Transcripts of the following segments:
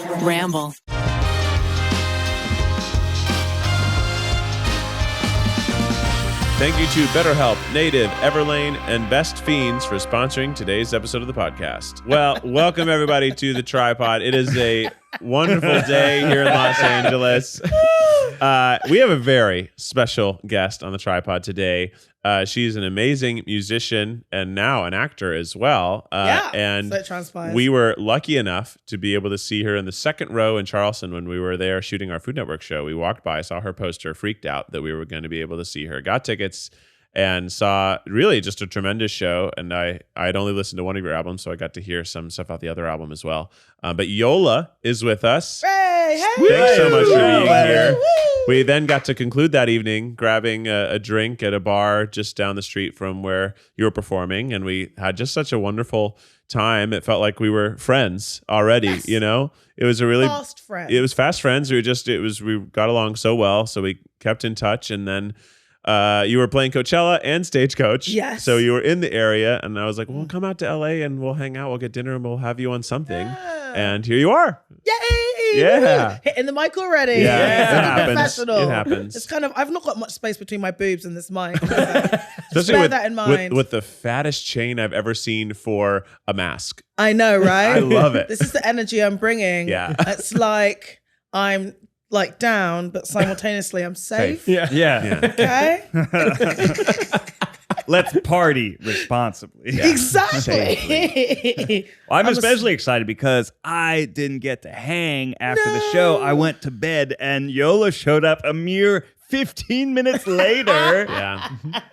Ramble. Thank you to BetterHelp, Native, Everlane, and Best Fiends for sponsoring today's episode of the podcast. Well, welcome everybody to the TryPod. It is a wonderful day here in Los Angeles. We have a very special guest on the TryPod today. She's an amazing musician and now an actor as well. And so it transpires. We were lucky enough to be able to see her in the second row in Charleston when we were there shooting our Food Network show. We walked by, saw her poster, freaked out that we were going to be able to see her, got tickets, and saw really just a tremendous show. And I had only listened to one of your albums, so I got to hear some stuff off the other album as well. But Yola is with us. Hey, Thanks so much for being here. We then got to conclude that evening grabbing a drink at a bar just down the street from where you were performing, and we had just such a wonderful time. It felt like we were friends already. Yes. You know, it was a really fast friend. It was fast friends. We got along so well, so we kept in touch, and then you were playing Coachella and Stagecoach. Yes. So you were in the area, and I was like, well, come out to LA and we'll hang out, we'll get dinner, and we'll have you on something. Yeah. And here you are. Yay! Yeah. Hitting the mic already. Yeah. So It happens. professional. It happens. It's kind of, I've not got much space between my boobs and this mic. Just Especially bear that in mind. with the fattest chain I've ever seen for a mask. I know, right? I love it. This is the energy I'm bringing. Yeah. It's like I'm like down, but simultaneously I'm safe. Yeah. Okay? Let's party responsibly. Yeah. Exactly. I'm especially excited because I didn't get to hang after the show. I went to bed and Yola showed up a mere 15 minutes later. Yeah.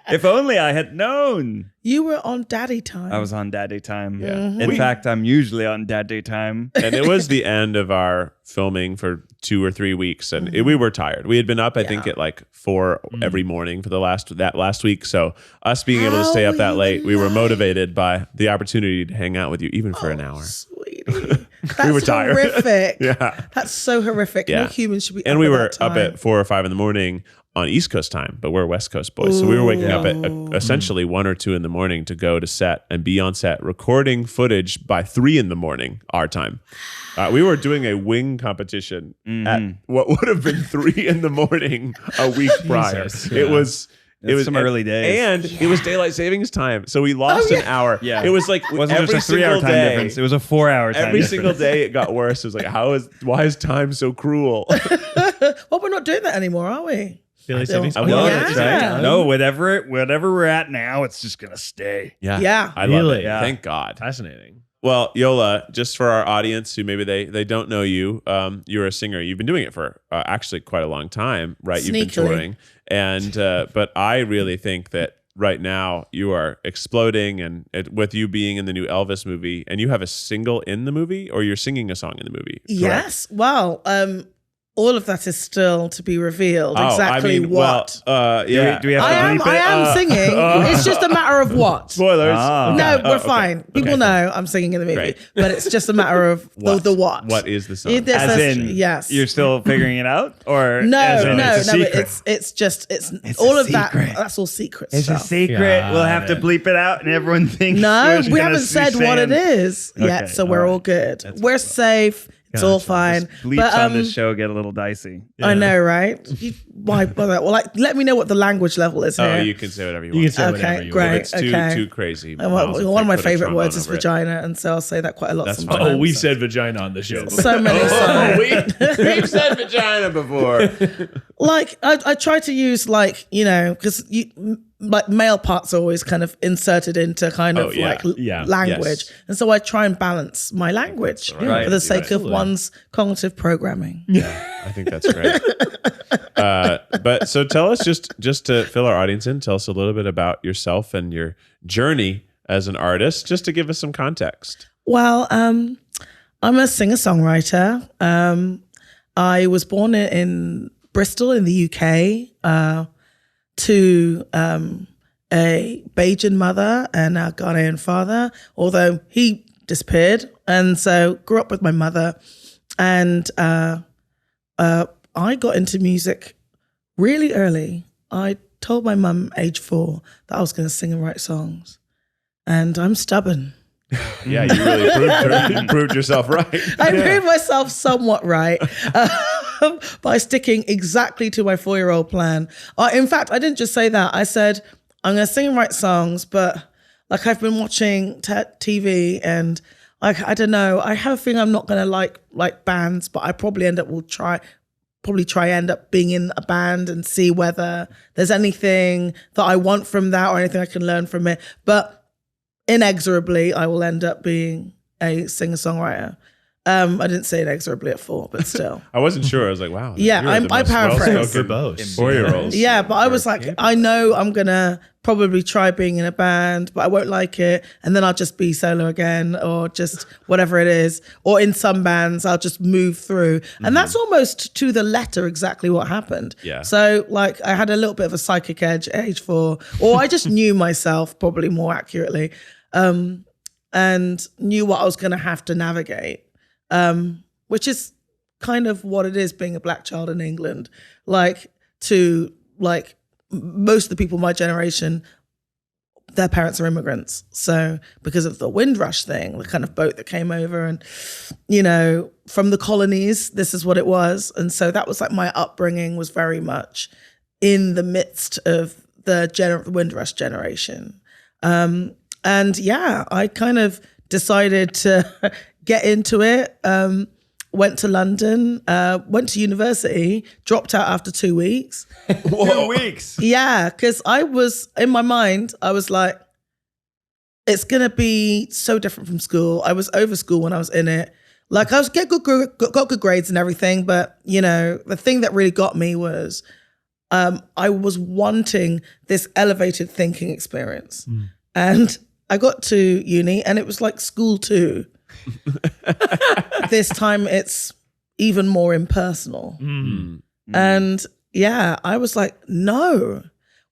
If only I had known. You were on daddy time. I was on daddy time. Yeah. In fact, I'm usually on daddy time. And it was the end of our filming for 2 or 3 weeks, and we were tired. We had been up, I think, at like 4 every morning for the last week. So us being able to stay up that late, we were motivated by the opportunity to hang out with you, even for an hour. Sweetie. That's were tired. horrific. Yeah. That's so horrific. Yeah. No human should be And up we at were that up time. at 4 or 5 in the morning on East Coast time, but we're West Coast boys. So we were waking up at essentially 1 or 2 in the morning to go to set and be on set, recording footage by 3 in the morning, our time. We were doing a wing competition at what would have been 3 in the morning a week prior. It was some early days. And it was daylight savings time. So we lost an hour. Yeah. It was like It wasn't every just a 3-hour single time day. difference. It was a 4-hour time Every difference. single day it got worse. It was like, why is time so cruel? Well, we're not doing that anymore, are we? Daylight savings. Oh, No, Yeah. that's right. No, whatever we're at now, it's just gonna stay. Yeah. I love it. Really? Yeah. Thank God. Fascinating. Well, Yola, just for our audience who maybe they don't know you, you're a singer. You've been doing it for actually quite a long time, right? You've been Sneakily. touring. And but I really think that right now you are exploding, and with you being in the new Elvis movie, and you have a single in the movie, or you're singing a song in the movie. Correct? Yes. Well, all of that is still to be revealed. Exactly what. Yeah. Do we have to I bleep it? am singing. It's just a matter of what. Spoilers. Ah. No, Okay. we're Okay. fine. People know I'm singing in the movie, Great. but it's just a matter of the what. What is the song? It- As in, yes. you're still figuring it out, or No, as in no, it's a no. secret? It's a all of that. secret. That's all secret It's a stuff. secret. Got We'll have to it. bleep it out, and everyone thinks. No, we're we gonna haven't be said what it saying- is yet, Okay, so we're all good. We're safe. It's all fine. Bleeps But on this show get a little dicey. I know, right? Why bother? Well, like, let me know what the language level is here. Oh, you can say whatever you You want. can say Okay, whatever you great. want. If it's too crazy. One Miles will of my put a favorite trombone words is over it. vagina, and so I'll say that quite a lot That's sometimes. fine. Oh, we said vagina on the show. so many times. We've said vagina before. Like I try to use because like male parts are always kind of inserted into kind of language, yes. and so I try and balance my language right. for the sake of Absolutely. one's cognitive programming. Yeah, I think that's great. But so tell us, just to fill our audience in, tell us a little bit about yourself and your journey as an artist, just to give us some context. Well, I'm a singer-songwriter. I was born in Bristol in the UK to a Bajan mother and a Ghanaian father, although he disappeared. And so grew up with my mother. And I got into music really early. I told my mum age 4 that I was going to sing and write songs. And I'm stubborn. Yeah, you really proved yourself right. I proved myself somewhat right by sticking exactly to my 4-year-old plan. In fact, I didn't just say that. I said, I'm going to sing and write songs, but like I've been watching TV and like, I don't know, I have a feeling I'm not going to like bands, but I probably end up being in a band and see whether there's anything that I want from that or anything I can learn from it. But inexorably, I will end up being a singer-songwriter. I didn't say inexorably at 4, but still. I wasn't sure. I was like, wow. Yeah, I paraphrased. Verbose. 4-year-olds. Yeah, but I was like, I know I'm going to probably try being in a band, but I won't like it. And then I'll just be solo again or just whatever it is. Or in some bands, I'll just move through. And that's almost to the letter exactly what happened. Yeah. So like I had a little bit of a psychic edge at age 4, or I just knew myself probably more accurately, and knew what I was going to have to navigate, which is kind of what it is being a black child in England. Like most of the people my generation, their parents are immigrants. So because of the Windrush thing, the kind of boat that came over and, you know, from the colonies, this is what it was. And so that was like my upbringing was very much in the midst of the Windrush generation. And yeah, I kind of decided to get into it. Went to London, went to university, dropped out after 2 weeks. 2 weeks. Yeah, because I was, in my mind, I was like, it's going to be so different from school. I was over school when I was in it. Like I got good grades and everything, but you know, the thing that really got me was I was wanting this elevated thinking experience. And I got to uni and it was like school too. This time it's even more impersonal. And yeah, I was like, no,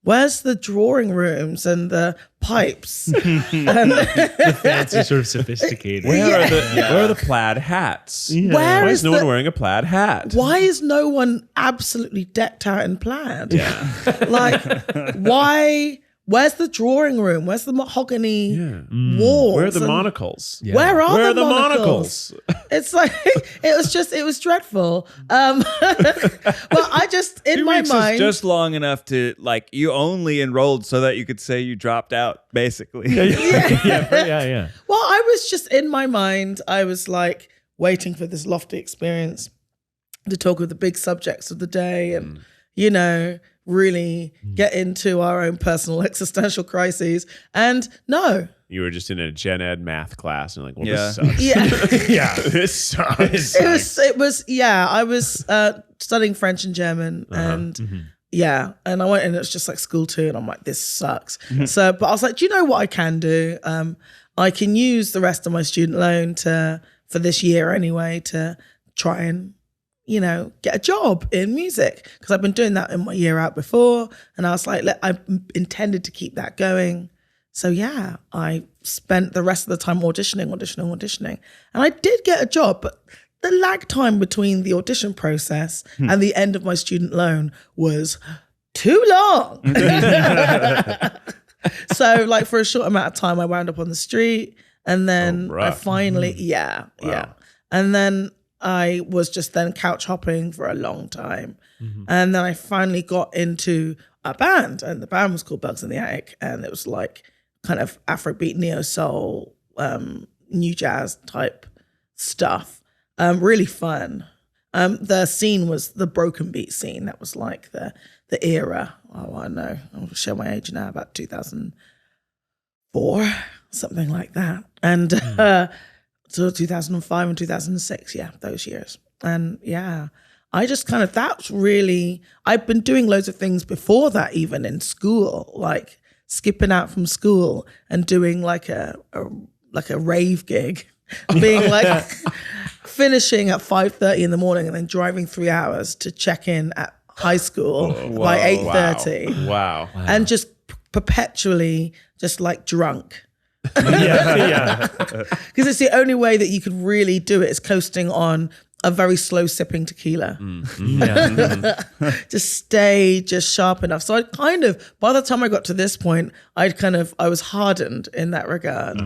where's the drawing rooms and the pipes? The fancy, sort of sophisticated. Where are the plaid hats? Yeah. Where Why is is no one wearing a plaid hat? Why is no one absolutely decked out in plaid? Yeah. Like, why? Where's the drawing room? Where's the mahogany walls? Where are the And monocles? Yeah. Where are the monocles? It's like, it was dreadful. But I just, in 2 my weeks mind. is just long enough to, like, you only enrolled so that you could say you dropped out, basically. Yeah. Well, I was just in my mind, I was like waiting for this lofty experience to talk of the big subjects of the day and, you know, really get into our own personal existential crises. And no. You were just in a gen ed math class and like, well, Yeah. this sucks. Yeah. Yeah. This sucks. It was, yeah, I was studying French and German and yeah. And I went and it was just like school too. And I'm like, this sucks. So, but I was like, do you know what I can do? I can use the rest of my student loan for this year anyway, to try and, you know, get a job in music. Because I've been doing that in my year out before. And I was like, I intended to keep that going. So yeah, I spent the rest of the time auditioning. And I did get a job, but the lag time between the audition process and the end of my student loan was too long. So like for a short amount of time, I wound up on the street and then I finally, yeah. And then I was just then couch hopping for a long time. And then I finally got into a band and the band was called Bugs in the Attic. And it was like kind of Afrobeat, neo soul, new jazz type stuff. Really fun. The scene was the broken beat scene. That was like the era. Oh, I know. I'll show my age now, about 2004, something like that. And so 2005 and 2006, yeah, those years. And yeah, I just kind of, that's really, I've been doing loads of things before that, even in school, like skipping out from school and doing like a rave gig, being like finishing at 5:30 in the morning and then driving 3 hours to check in at high school by 8:30. Wow. And just perpetually just like drunk. Yeah. Because it's the only way that you could really do it is coasting on a very slow sipping tequila. Just stay just sharp enough. So I kind of, by the time I got to this point, I was hardened in that regard.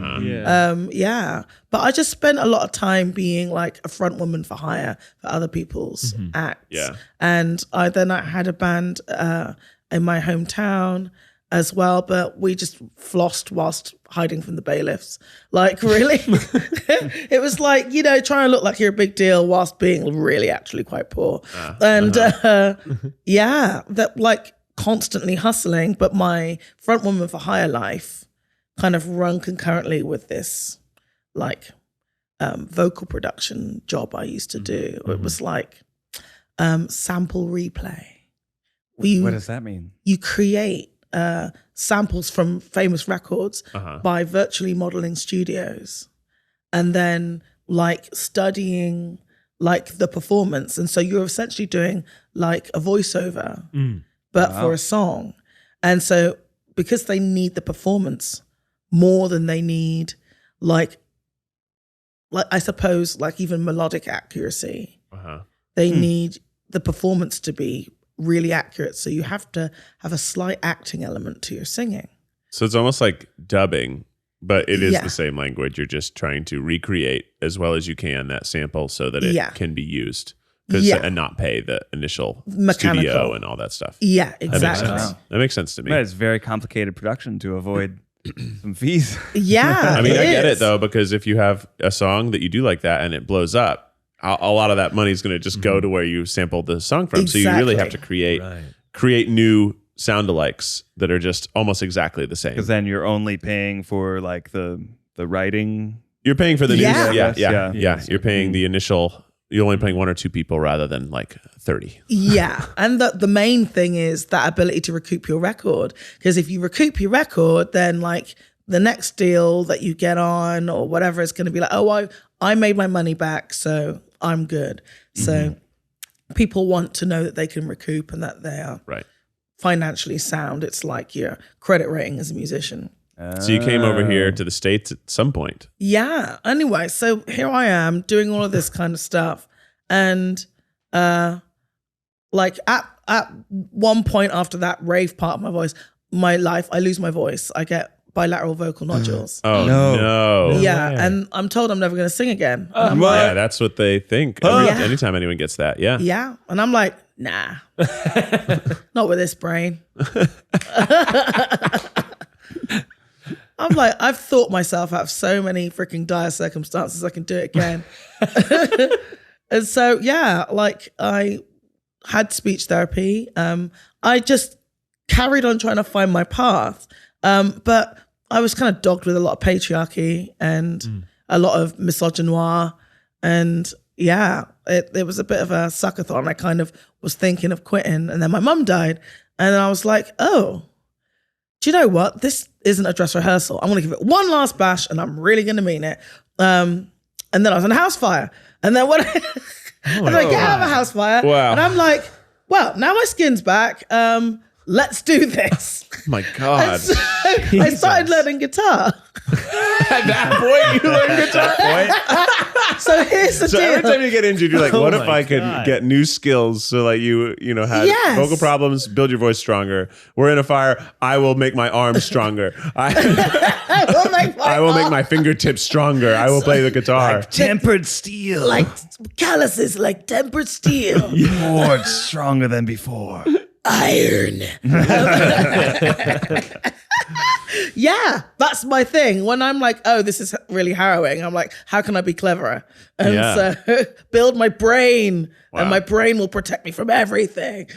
But I just spent a lot of time being like a front woman for hire for other people's acts. Yeah. And I had a band in my hometown as well, but we just flossed whilst hiding from the bailiffs. Like, really? It was like, trying to look like you're a big deal whilst being really actually quite poor. That like constantly hustling, but my front woman for hire life kind of run concurrently with this like vocal production job I used to do. It was like sample replay. What does that mean? You create samples from famous records by virtually modeling studios and then like studying like the performance. And so you're essentially doing like a voiceover, but for a song. And so because they need the performance more than they need like I suppose like even melodic accuracy, they need the performance to be really accurate. So you have to have a slight acting element to your singing. So it's almost like dubbing, but it is the same language. You're just trying to recreate as well as you can that sample so that it can be used and not pay the initial studio and all that stuff. Yeah, exactly. That makes sense to me. But it's very complicated production to avoid some fees. Yeah. I mean, I get it though, because if you have a song that you do like that and it blows up, a lot of that money is going to just go to where you sampled the song from. Exactly. So you really have to create new sound-alikes that are just almost exactly the same. Because then you're only paying for like the writing. You're paying for the news. Yeah. Yeah. You're paying the initial. You're only paying 1 or 2 people rather than like 30. Yeah. And the main thing is that ability to recoup your record. Because if you recoup your record, then like the next deal that you get on or whatever is going to be like, oh, I made my money back, so I'm good. So people want to know that they can recoup and that they are financially sound. It's like your credit rating as a musician. So you came over here to the States at some point. Yeah. Anyway, so here I am doing all of this kind of stuff. And like at one point after that rave part of my life, I lose my voice. I get bilateral vocal nodules. Oh, no. Yeah, and I'm told I'm never going to sing again. Yeah, that's what they think. Anytime anyone gets that, yeah. Yeah, and I'm like, nah, not with this brain. I'm like, I've thought myself out of so many freaking dire circumstances I can do it again. And so, yeah, like I had speech therapy. I just carried on trying to find my path. But I was kind of dogged with a lot of patriarchy and a lot of misogynoir. And yeah, it was a bit of a suckathon. I kind of was thinking of quitting. And then my mum died. And I was like, oh, do you know what? This isn't a dress rehearsal. I'm going to give it one last bash and I'm really going to mean it. And then I was on a house fire. And then when I get out of a house fire, and I'm like, well, now my skin's back. Let's do this. Oh my God. So I started learning guitar. At that point, you learned guitar? So here's the deal. Every time you get injured, you're like, what if I could get new skills so like you had vocal problems, build your voice stronger. We're in a fire. I will make my arms stronger. I will make my fingertips stronger. I will play the guitar. Like tempered steel. Like calluses, like tempered steel. More stronger than before. Iron. Yeah, that's my thing. When I'm like, oh, this is really harrowing, I'm like, how can I be cleverer? And so build my brain, and my brain will protect me from everything.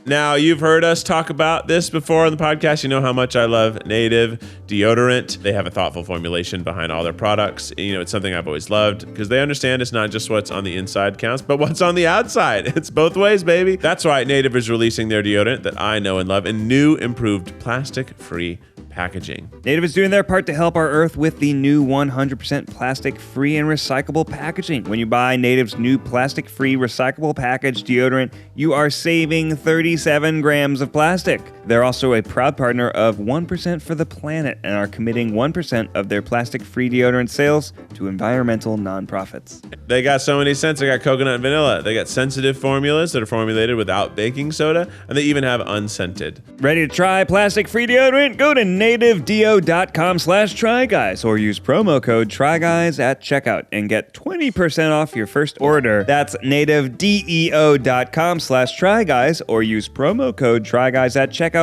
Now, you've heard us talk about this before on the podcast. You know how much I love Native deodorant. They have a thoughtful formulation behind all their products. It's something I've always loved because they understand it's not just what's on the inside counts, but what's on the outside. It's both ways, baby. That's why Native is releasing their deodorant that I know and love in new, improved, plastic-free packaging. Native is doing their part to help our Earth with the new 100% plastic-free and recyclable packaging. When you buy Native's new plastic-free recyclable package deodorant, you are saving 37 grams of plastic. They're also a proud partner of 1% for the Planet and are committing 1% of their plastic-free deodorant sales to environmental nonprofits. They got so many scents. They got coconut and vanilla. They got sensitive formulas that are formulated without baking soda, and they even have unscented. Ready to try plastic-free deodorant? Go to nativedeo.com/tryguys or use promo code TRYGUYS at checkout and get 20% off your first order. That's nativedeo.com/tryguys or use promo code TRYGUYS at checkout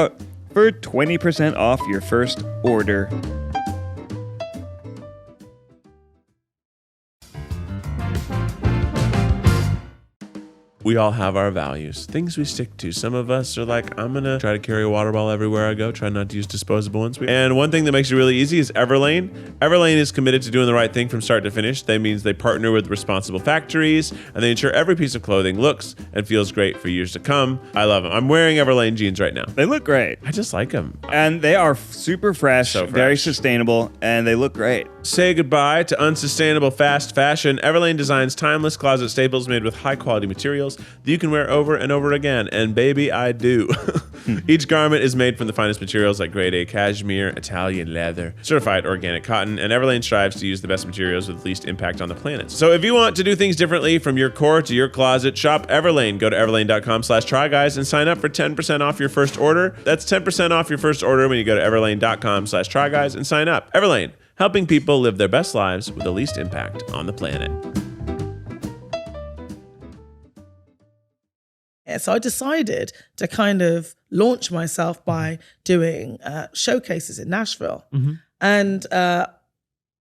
for 20% off your first order. We all have our values, things we stick to. Some of us are like, I'm going to try to carry a water bottle everywhere I go, try not to use disposable ones. And one thing that makes it really easy is Everlane. Everlane is committed to doing the right thing from start to finish. That means they partner with responsible factories, and they ensure every piece of clothing looks and feels great for years to come. I love them. I'm wearing Everlane jeans right now. They look great. I just like them. And they are super fresh, very sustainable, and they look great. Say goodbye to unsustainable fast fashion. Everlane designs timeless closet staples made with high-quality materials that you can wear over and over again. And baby, I do. Each garment is made from the finest materials like grade A cashmere, Italian leather, certified organic cotton, and Everlane strives to use the best materials with least impact on the planet. So if you want to do things differently from your core to your closet, shop Everlane. Go to everlane.com/tryguys and sign up for 10% off your first order. That's 10% off your first order when you go to everlane.com/tryguys and sign up. Everlane, helping people live their best lives with the least impact on the planet. Yeah, so I decided to kind of launch myself by doing showcases in Nashville. And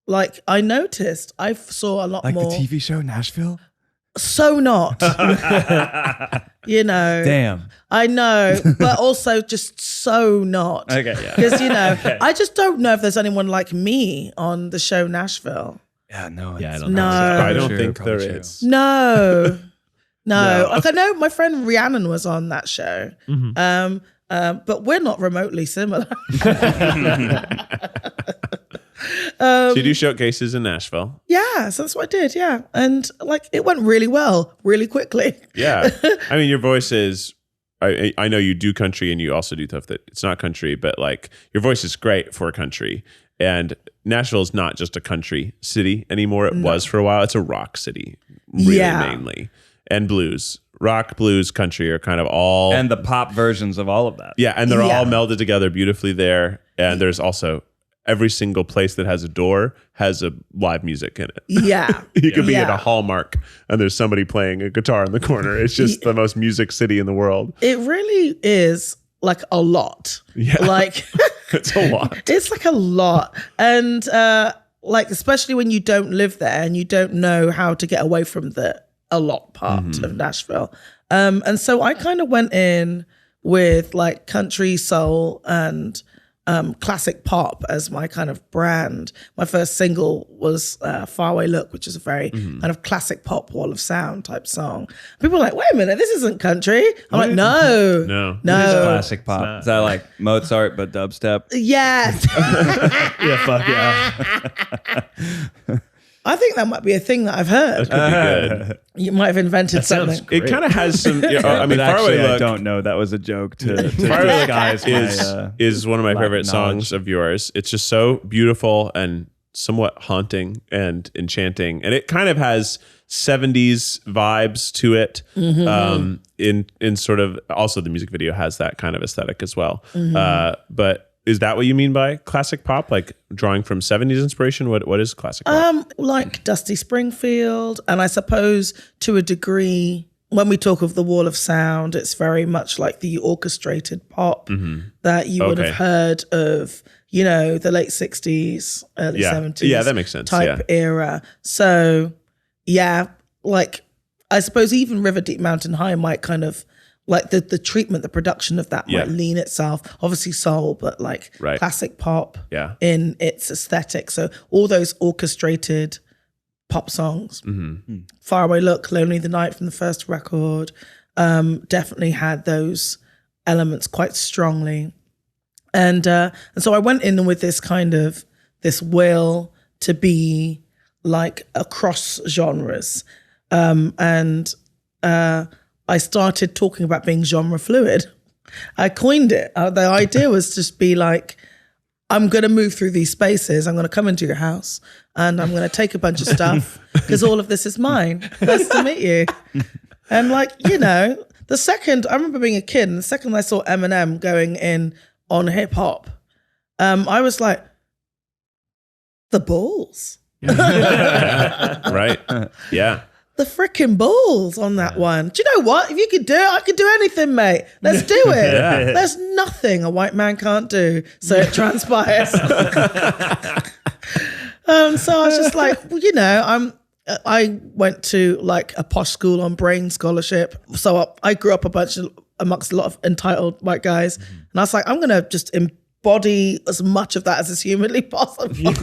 like I noticed, I saw a lot more. Like the TV show Nashville? So not. You know. Damn. I know, but also just so not. Okay, yeah. Because, you know, I just don't know if there's anyone like me on the show Nashville. Yeah, no. Yeah, I don't No. know. I don't True, think probably there true. is. No. No. Like I know my friend Rhiannon was on that show. But we're not remotely similar. So you do showcases in Nashville. Yeah, so that's what I did, yeah. And like it went really well, really quickly. Yeah. I mean, your voice is, I know you do country and you also do stuff that it's not country, but like your voice is great for country. And Nashville is not just a country city anymore. It was for a while. It's a rock city, really mainly. And blues. Rock, blues, country are kind of all. And the pop versions of all of that. Yeah, and they're all melded together beautifully there. And there's also every single place that has a door has a live music in it. Yeah. You could be at a Hallmark and there's somebody playing a guitar in the corner. It's just the most music city in the world. It really is like a lot. Yeah. Like It's a lot. it's like a lot. And like especially when you don't live there and you don't know how to get away from the a lot part of Nashville. And so I kind of went in with like country, soul, and classic pop as my kind of brand. My first single was Faraway Look, which is a very kind of classic pop wall of sound type song. People are like, wait a minute, this isn't country. I'm like, no. No. It is classic pop. Is that like Mozart but dubstep? Yes. Yeah, fuck yeah. I think that might be a thing that I've heard. That could be good. You might have invented sounds something. great. It kind of has some. I mean, But Faraway actually, I Look don't know. That was a joke to Faraway Look disguise is one of my lack favorite of songs of yours. It's just so beautiful and somewhat haunting and enchanting, and it kind of has 70s vibes to it. In sort of also the music video has that kind of aesthetic as well. But is that what you mean by classic pop? Like drawing from 70s inspiration? What is classic pop? Like Dusty Springfield, and I suppose to a degree, when we talk of the wall of sound, it's very much like the orchestrated pop that you would have heard of, you know, the late 60s, early 70s. Yeah, that makes sense. Type era. So, yeah, like I suppose even River Deep Mountain High might kind of like the treatment, the production of that might lean itself, obviously soul, but like classic pop in its aesthetic. So all those orchestrated pop songs, Faraway Look, Lonely the Night from the first record, definitely had those elements quite strongly. And so I went in with this will to be like across genres. And I started talking about being genre fluid. I coined it. The idea was just be like, I'm going to move through these spaces. I'm going to come into your house and I'm going to take a bunch of stuff because all of this is mine. Nice to meet you. And like, you know, I remember being a kid and the second I saw Eminem going in on hip hop, I was like, the balls. Right. Yeah. The freaking balls on that one. Do you know what? If you could do it, I could do anything, mate. Let's do it. Yeah. There's nothing a white man can't do, so it transpires. So I was just like, well, you know, I went to like a posh school on brain scholarship. So I grew up amongst a lot of entitled white guys. And I was like, I'm going to just embody as much of that as is humanly possible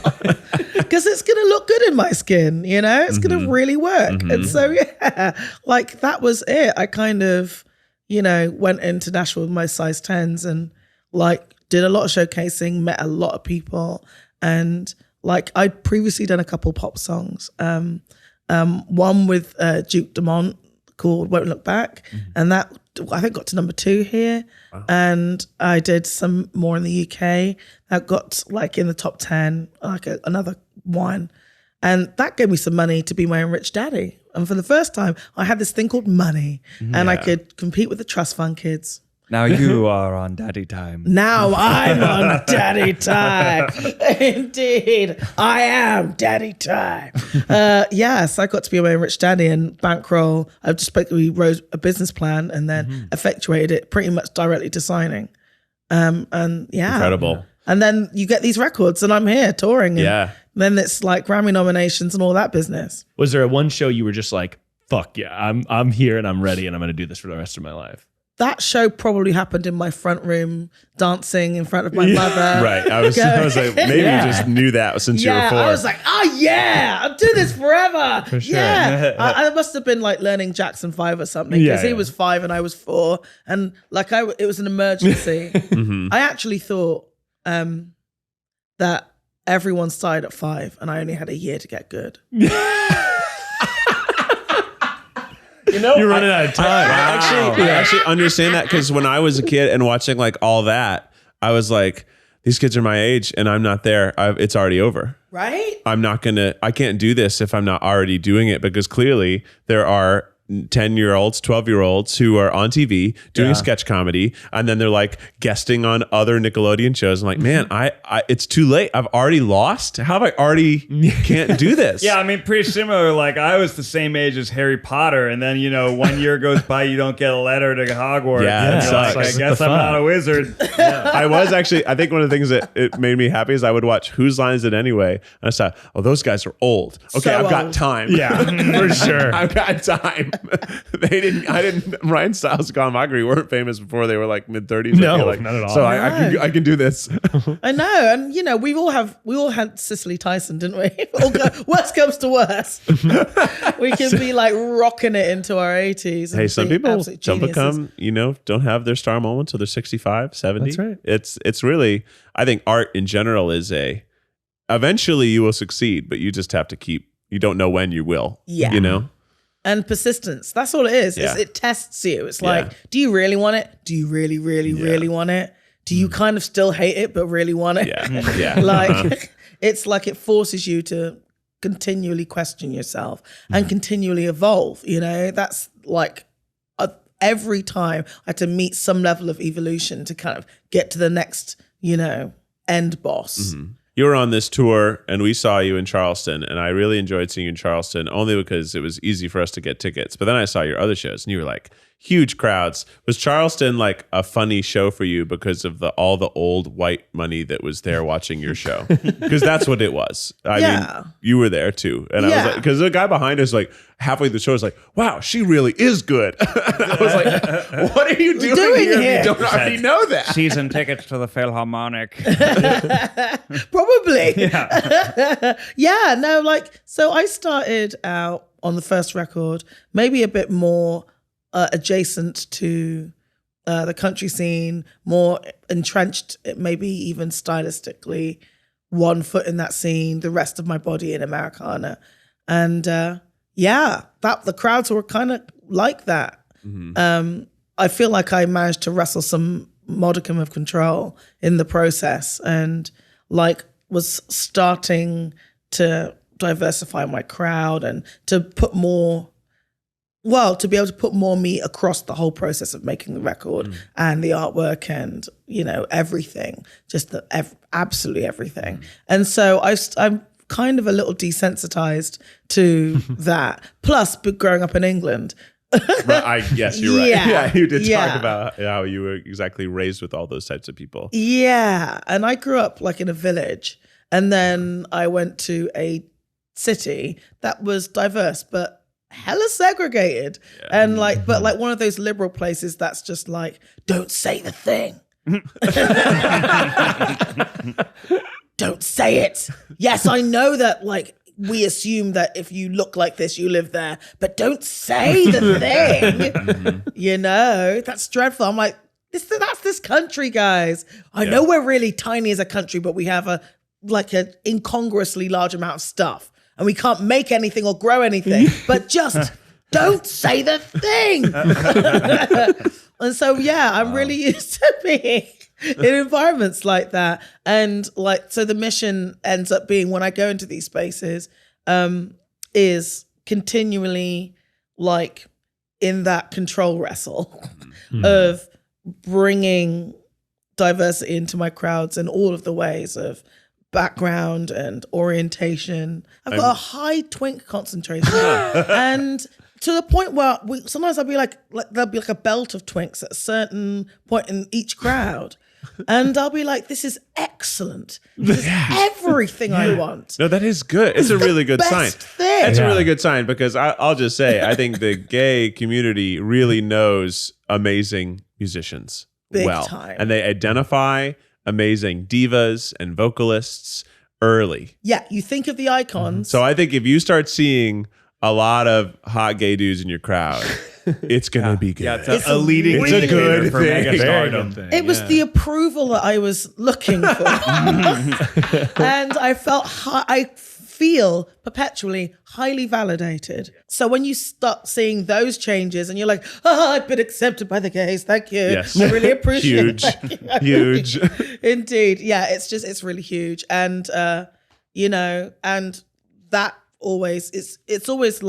because it's going to look good in my skin, you know, it's going to really work. And so, yeah, like that was it. I kind of, you know, went into Nashville with my size 10s and like did a lot of showcasing, met a lot of people. And like I'd previously done a couple pop songs, one with Duke Dumont called Won't Look Back. And that I think got to number 2 here. Wow. And I did some more in the UK that got like in the top 10, like another one. And that gave me some money to be my own rich daddy. And for the first time, I had this thing called money and I could compete with the trust fund kids. Now you are on daddy time. Now I'm on daddy time. Indeed, I am daddy time. Yes, I got to be my own rich daddy and bankroll. I just basically wrote a business plan and then effectuated it pretty much directly to signing. And yeah. Incredible. And then you get these records and I'm here touring. And then it's like Grammy nominations and all that business. Was there one show you were just like, fuck yeah, I'm here and I'm ready and I'm going to do this for the rest of my life? That show probably happened in my front room, dancing in front of my mother. Right. I was like, maybe you just knew that since you were 4. I was like, oh yeah, I'll do this forever. For sure. Yeah. I must have been like learning Jackson 5 or something because he was 5 and I was 4. And like it was an emergency. I actually thought that everyone started at 5 and I only had a year to get good. You know, you're running out of time. I actually understand that because when I was a kid and watching like all that, I was like, these kids are my age and I'm not there. It's already over. Right? I can't do this if I'm not already doing it because clearly there are 10-year-olds, 12-year-olds who are on TV doing sketch comedy, and then they're like guesting on other Nickelodeon shows. I'm like, man, I it's too late. I've already lost. How have I already can't do this? Yeah, I mean, pretty similar. Like I was the same age as Harry Potter, and then 1 year goes by, you don't get a letter to Hogwarts. Yeah, and like, I guess I'm not a wizard. I was actually. I think one of the things that it made me happy is I would watch Whose Line Is It Anyway, and I thought, oh, those guys are old. Okay, I've got time. Yeah, for sure. I've got time. Ryan Stiles and Colin Mockery weren't famous before they were like mid-30s. No, like. not at all. So I can do this. I know, and we all had Cicely Tyson, didn't we? Worst comes to worst, we can be like rocking it into our 80s. Hey, some people don't become, don't have their star moment until they're 65, 70. That's right. It's really, I think art in general is eventually you will succeed, but you just have to you don't know when you will. Yeah. And persistence. That's all it is. Yeah. It tests you. It's like, do you really want it? Do you really, really, really want it? Do you kind of still hate it, but really want it? Yeah. Like, it's like it forces you to continually question yourself and continually evolve. That's like every time I had to meet some level of evolution to kind of get to the next, end boss. You were on this tour and we saw you in Charleston, and I really enjoyed seeing you in Charleston only because it was easy for us to get tickets. But then I saw your other shows and you were like huge crowds. Was Charleston like a funny show for you because of all the old white money that was there watching your show? Because that's what it was. I mean, you were there too. And I was like, because the guy behind us, like halfway through the show was like, wow, she really is good. I was like, what are you doing here? You don't already know that. Season tickets to the Philharmonic. Probably. So I started out on the first record, maybe a bit more adjacent to the country scene, more entrenched, maybe even stylistically, 1 foot in that scene, the rest of my body in Americana. And that the crowds were kind of like that. I feel like I managed to wrestle some modicum of control in the process, and like was starting to diversify my crowd and to put more, to be able to put more me across the whole process of making the record and the artwork and, everything, just absolutely everything. And so I'm kind of a little desensitized to that. Plus, growing up in England. Yes, you're right. Yeah. Yeah, you did talk about how you were exactly raised with all those types of people. Yeah, and I grew up like in a village, and then I went to a city that was diverse, but hella segregated. And but one of those liberal places that's just like, don't say the thing. Don't say it. Yes, I know that we assume that if you look like this, you live there, but don't say the thing. That's dreadful. I'm like, that's this country, guys. I know we're really tiny as a country, but we have an incongruously large amount of stuff, and we can't make anything or grow anything, but just don't say the thing. And so, I'm really used to being in environments like that. And so the mission ends up being, when I go into these spaces, is continually in that control wrestle of bringing diversity into my crowds in all of the ways of background and orientation. I've got a high twink concentration. And to the point where sometimes I'll be there'll be a belt of twinks at a certain point in each crowd. And I'll be like, this is excellent. This is everything I want. No, that is good. It's a really good sign. Thing. It's a really good sign, because I'll just say, I think the gay community really knows amazing musicians Big time. And they identify amazing divas and vocalists early. Yeah, you think of the icons. So I think if you start seeing a lot of hot gay dudes in your crowd, it's going to be good. Yeah, it's a leading It's a good indicator for thing. megastardom. It was the approval that I was looking for. And I feel perpetually highly validated. So when you start seeing those changes and you're like, I've been accepted by the gays, thank you. Yes. I really appreciate Huge. it. Huge. Indeed. Yeah, it's really huge. And, and that always, it's always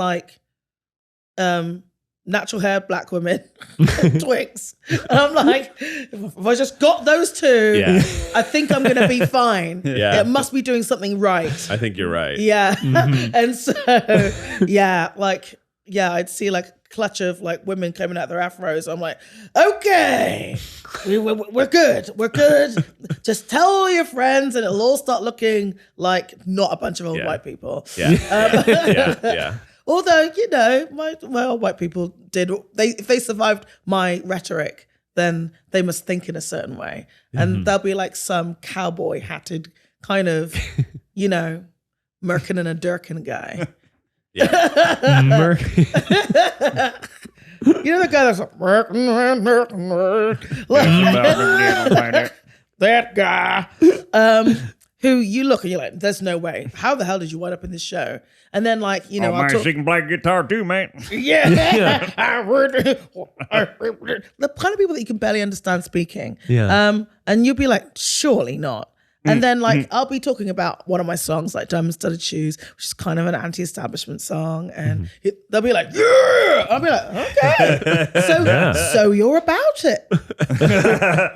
natural hair, black women, twinks. And I'm like, if I just got those two, I think I'm going to be fine. Yeah. It must be doing something right. I think you're right. Yeah. And so, I'd see a clutch of women coming out their afros. I'm like, okay, we're good. We're good. Just tell all your friends and it'll all start looking like not a bunch of old white people. Yeah. Yeah. Although, my old white people if they survived my rhetoric, then they must think in a certain way. And they'll be like some cowboy hatted kind of, Merkin and a Durkin guy. Yeah. The guy that's like, that guy. Who you look and you're like, there's no way. How the hell did you wind up in this show? And then I'll talk. She can play guitar too, man. Yeah. The kind of people that you can barely understand speaking. Yeah. And you'll be like, surely not. And then I'll be talking about one of my songs, like Diamond Studded Shoes, which is kind of an anti-establishment song. And they'll be like, yeah. I'll be like, okay. So you're about it.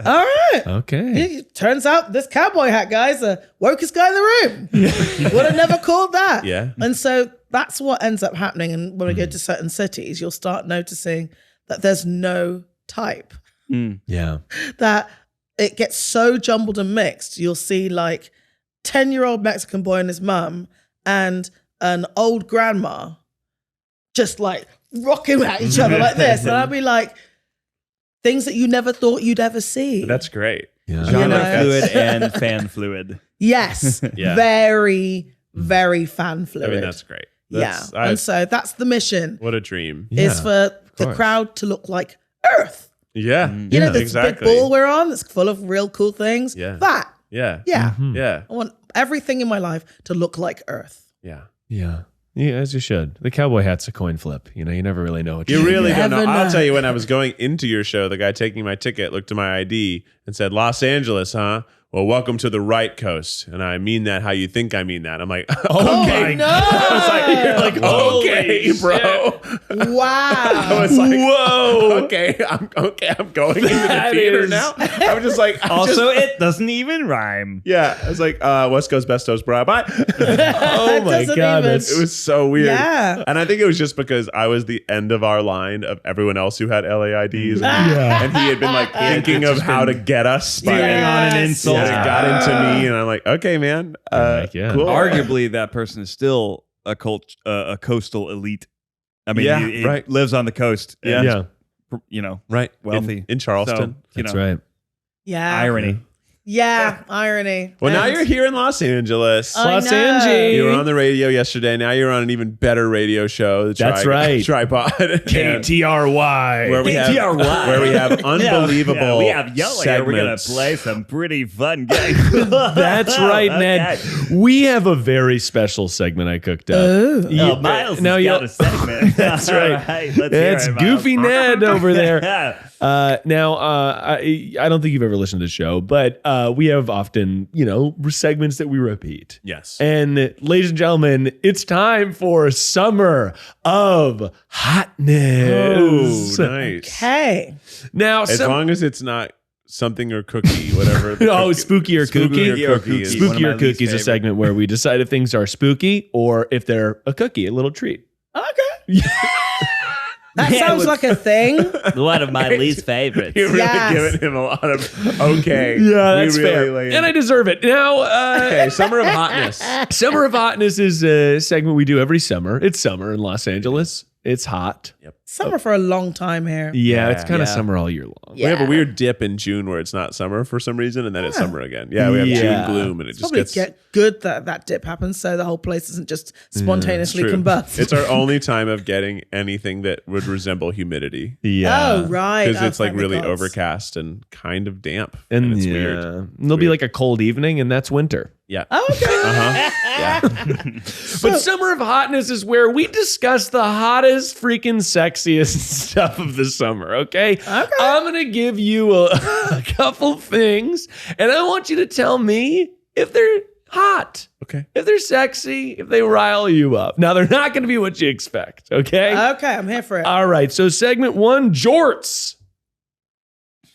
All right. Okay. It turns out this cowboy hat guy's the wokest guy in the room. Would have never called that. Yeah. And so that's what ends up happening. And when we go to certain cities, you'll start noticing that there's no type. Yeah. That it gets so jumbled and mixed. You'll see 10-year-old Mexican boy and his mum and an old grandma just rocking at each other like this. And I'll be like, things that you never thought you'd ever see. That's great. Yeah. Genre fluid and fan fluid. Yes. Yeah. Very, very fan fluid. I mean, that's great. And so that's the mission. What a dream. Is for the crowd to look like Earth. Yeah. You know, this big ball we're on that's full of real cool things. Yeah. That. Yeah. Yeah. Yeah. I want everything in my life to look like Earth. Yeah. Yeah. Yeah, as you should. The cowboy hat's a coin flip. You know, you never really know what You really don't know. never I'll know. tell you, when I was going into your show, the guy taking my ticket looked at my ID and said, Los Angeles, huh? Well, welcome to the right coast. And I mean that how you think I mean that. I'm like, okay. no. I was like, okay, bro. Wow. I was like, whoa. okay, I'm going into the theater now. I was just like, It doesn't even rhyme. yeah. I was like, West Coast, best toast, bro. Bye. Oh my doesn't God. even- That's It was so weird. Yeah. And I think it was just because I was the end of our line of everyone else who had LAIDs. Yeah. And he had been like thinking of how to get us. By, Spewing on an insult. It got into me, and I'm like, okay, man. yeah. Cool. Arguably, that person is still a coastal elite. I mean, Yeah, he right. lives on the coast. And, Yeah. you know, Right. wealthy. In Charleston. So, you That's know, right. Yeah. irony. Yeah. Irony. Well, now And- you're here in Los Angeles. I Los know. Angeles. You were on the radio yesterday. Now you're on an even better radio show. The That's right. TryPod. And KTRY. where we have unbelievable. Yeah, we have Yola here. We're gonna segments. play some pretty fun games. That's right, Ned. We have a very special segment I cooked up. Ooh. Yeah, Miles now has got you- a segment. That's right. All right, let's That's hear it, Miles. Goofy Ned over there. Yeah. I don't think you've ever listened to the show, but we have often, segments that we repeat. Yes. And ladies and gentlemen, it's time for Summer of Hotness. Oh, nice. Okay. Now, As long as it's not something or cookie, whatever. the Oh, cookie- spooky or kooky? Spooky or cookie. is One of Spooky my or least Cookie is a favorite. segment where we decide if things are spooky or if they're a cookie, a little treat. Okay. That Yeah, sounds like a thing. One of my least favorites. You're really Yes. giving him a lot of okay. Yeah, that's We really fair. lay in. And I deserve it. Now, Okay, Summer of Hotness. Summer of Hotness is a segment we do every summer. It's summer in Los Angeles. It's hot. Summer for a long time here. Yeah, it's kind of Yeah. summer all year long. We have a Yeah. weird dip in June where it's not summer for some reason, and then it's summer again. Yeah, we have Yeah. June gloom, and it It's just probably gets good that dip happens so the whole place doesn't just spontaneously true. combust. It's our only time of getting anything that would resemble humidity. Yeah. Oh, right. Because Oh, it's like thank the really gods. overcast and kind of damp. And it's yeah. weird. And there'll be like a cold evening, and that's winter. Yeah. Oh, okay. Uh-huh. Yeah. But Summer of Hotness is where we discuss the hottest, freaking sexiest stuff of the summer, okay? I'm going to give you a couple things, and I want you to tell me if they're hot, Okay. if they're sexy, if they rile you up. Now, they're not going to be what you expect, okay? Okay, I'm here for it. All right, so segment 1, jorts.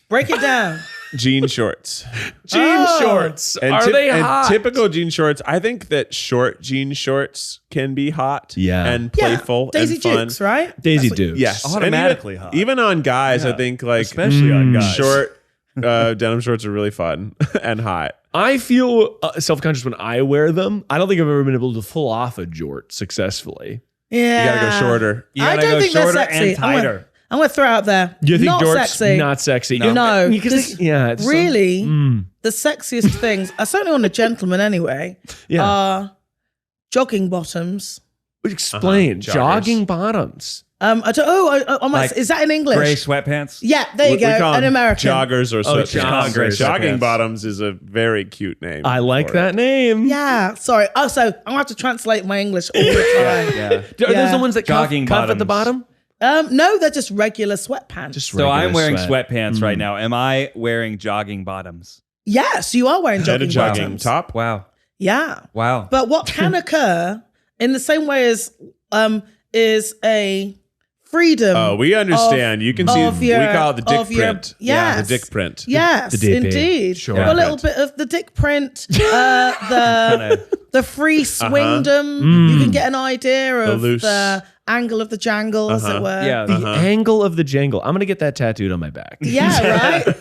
Break it down. Jean shorts. Jean shorts. Are they hot? Typical jean shorts. I think that short jean shorts can be hot Yeah. and Yeah, playful Daisy and fun. Dukes, right? Daisy That's what- Dukes. Yes. And Automatically even, hot. Even on guys, I Yeah. think like Especially on guys. short denim shorts are really fun and hot. I feel self-conscious when I wear them. I don't think I've ever been able to pull off a jort successfully. Yeah. You gotta go shorter. You I gotta don't go think they're shorter sexy. and tighter. I'm gonna throw out there. Do you think not jorts sexy? not sexy? No. because This- yeah, it's really, Mm. the sexiest things, certainly on a gentleman anyway, Yeah. are jogging bottoms. Explain Joggers. jogging bottoms. I might. Like Is that in English? Gray sweatpants. Yeah, there you We go. call An them American. joggers or joggers. Jogging Sweatpants. bottoms is a very cute name. I like for that name. Yeah. Sorry. Oh, so I'm gonna have to translate my English all the time. Yeah. Are those Yeah. the ones that Jogging cuff at the bottoms. bottom? No, they're just regular sweatpants. Just So I'm wearing sweat. sweatpants right now. Am I wearing jogging bottoms? Yes, you are wearing And jogging a jogging bottoms. top. Wow. Yeah. Wow. But what can occur in the same way as is a freedom. Oh, we understand. You can see. of We your- call it the dick of your- print. Yeah, yes. the dick print. Yes, the DP. indeed. Sure. A little bit of the dick print, the free swingdom. You can get an idea of loose. the angle of the jangle, as it were. Yeah. The angle of the jangle. I'm gonna get that tattooed on my back. Yeah, right.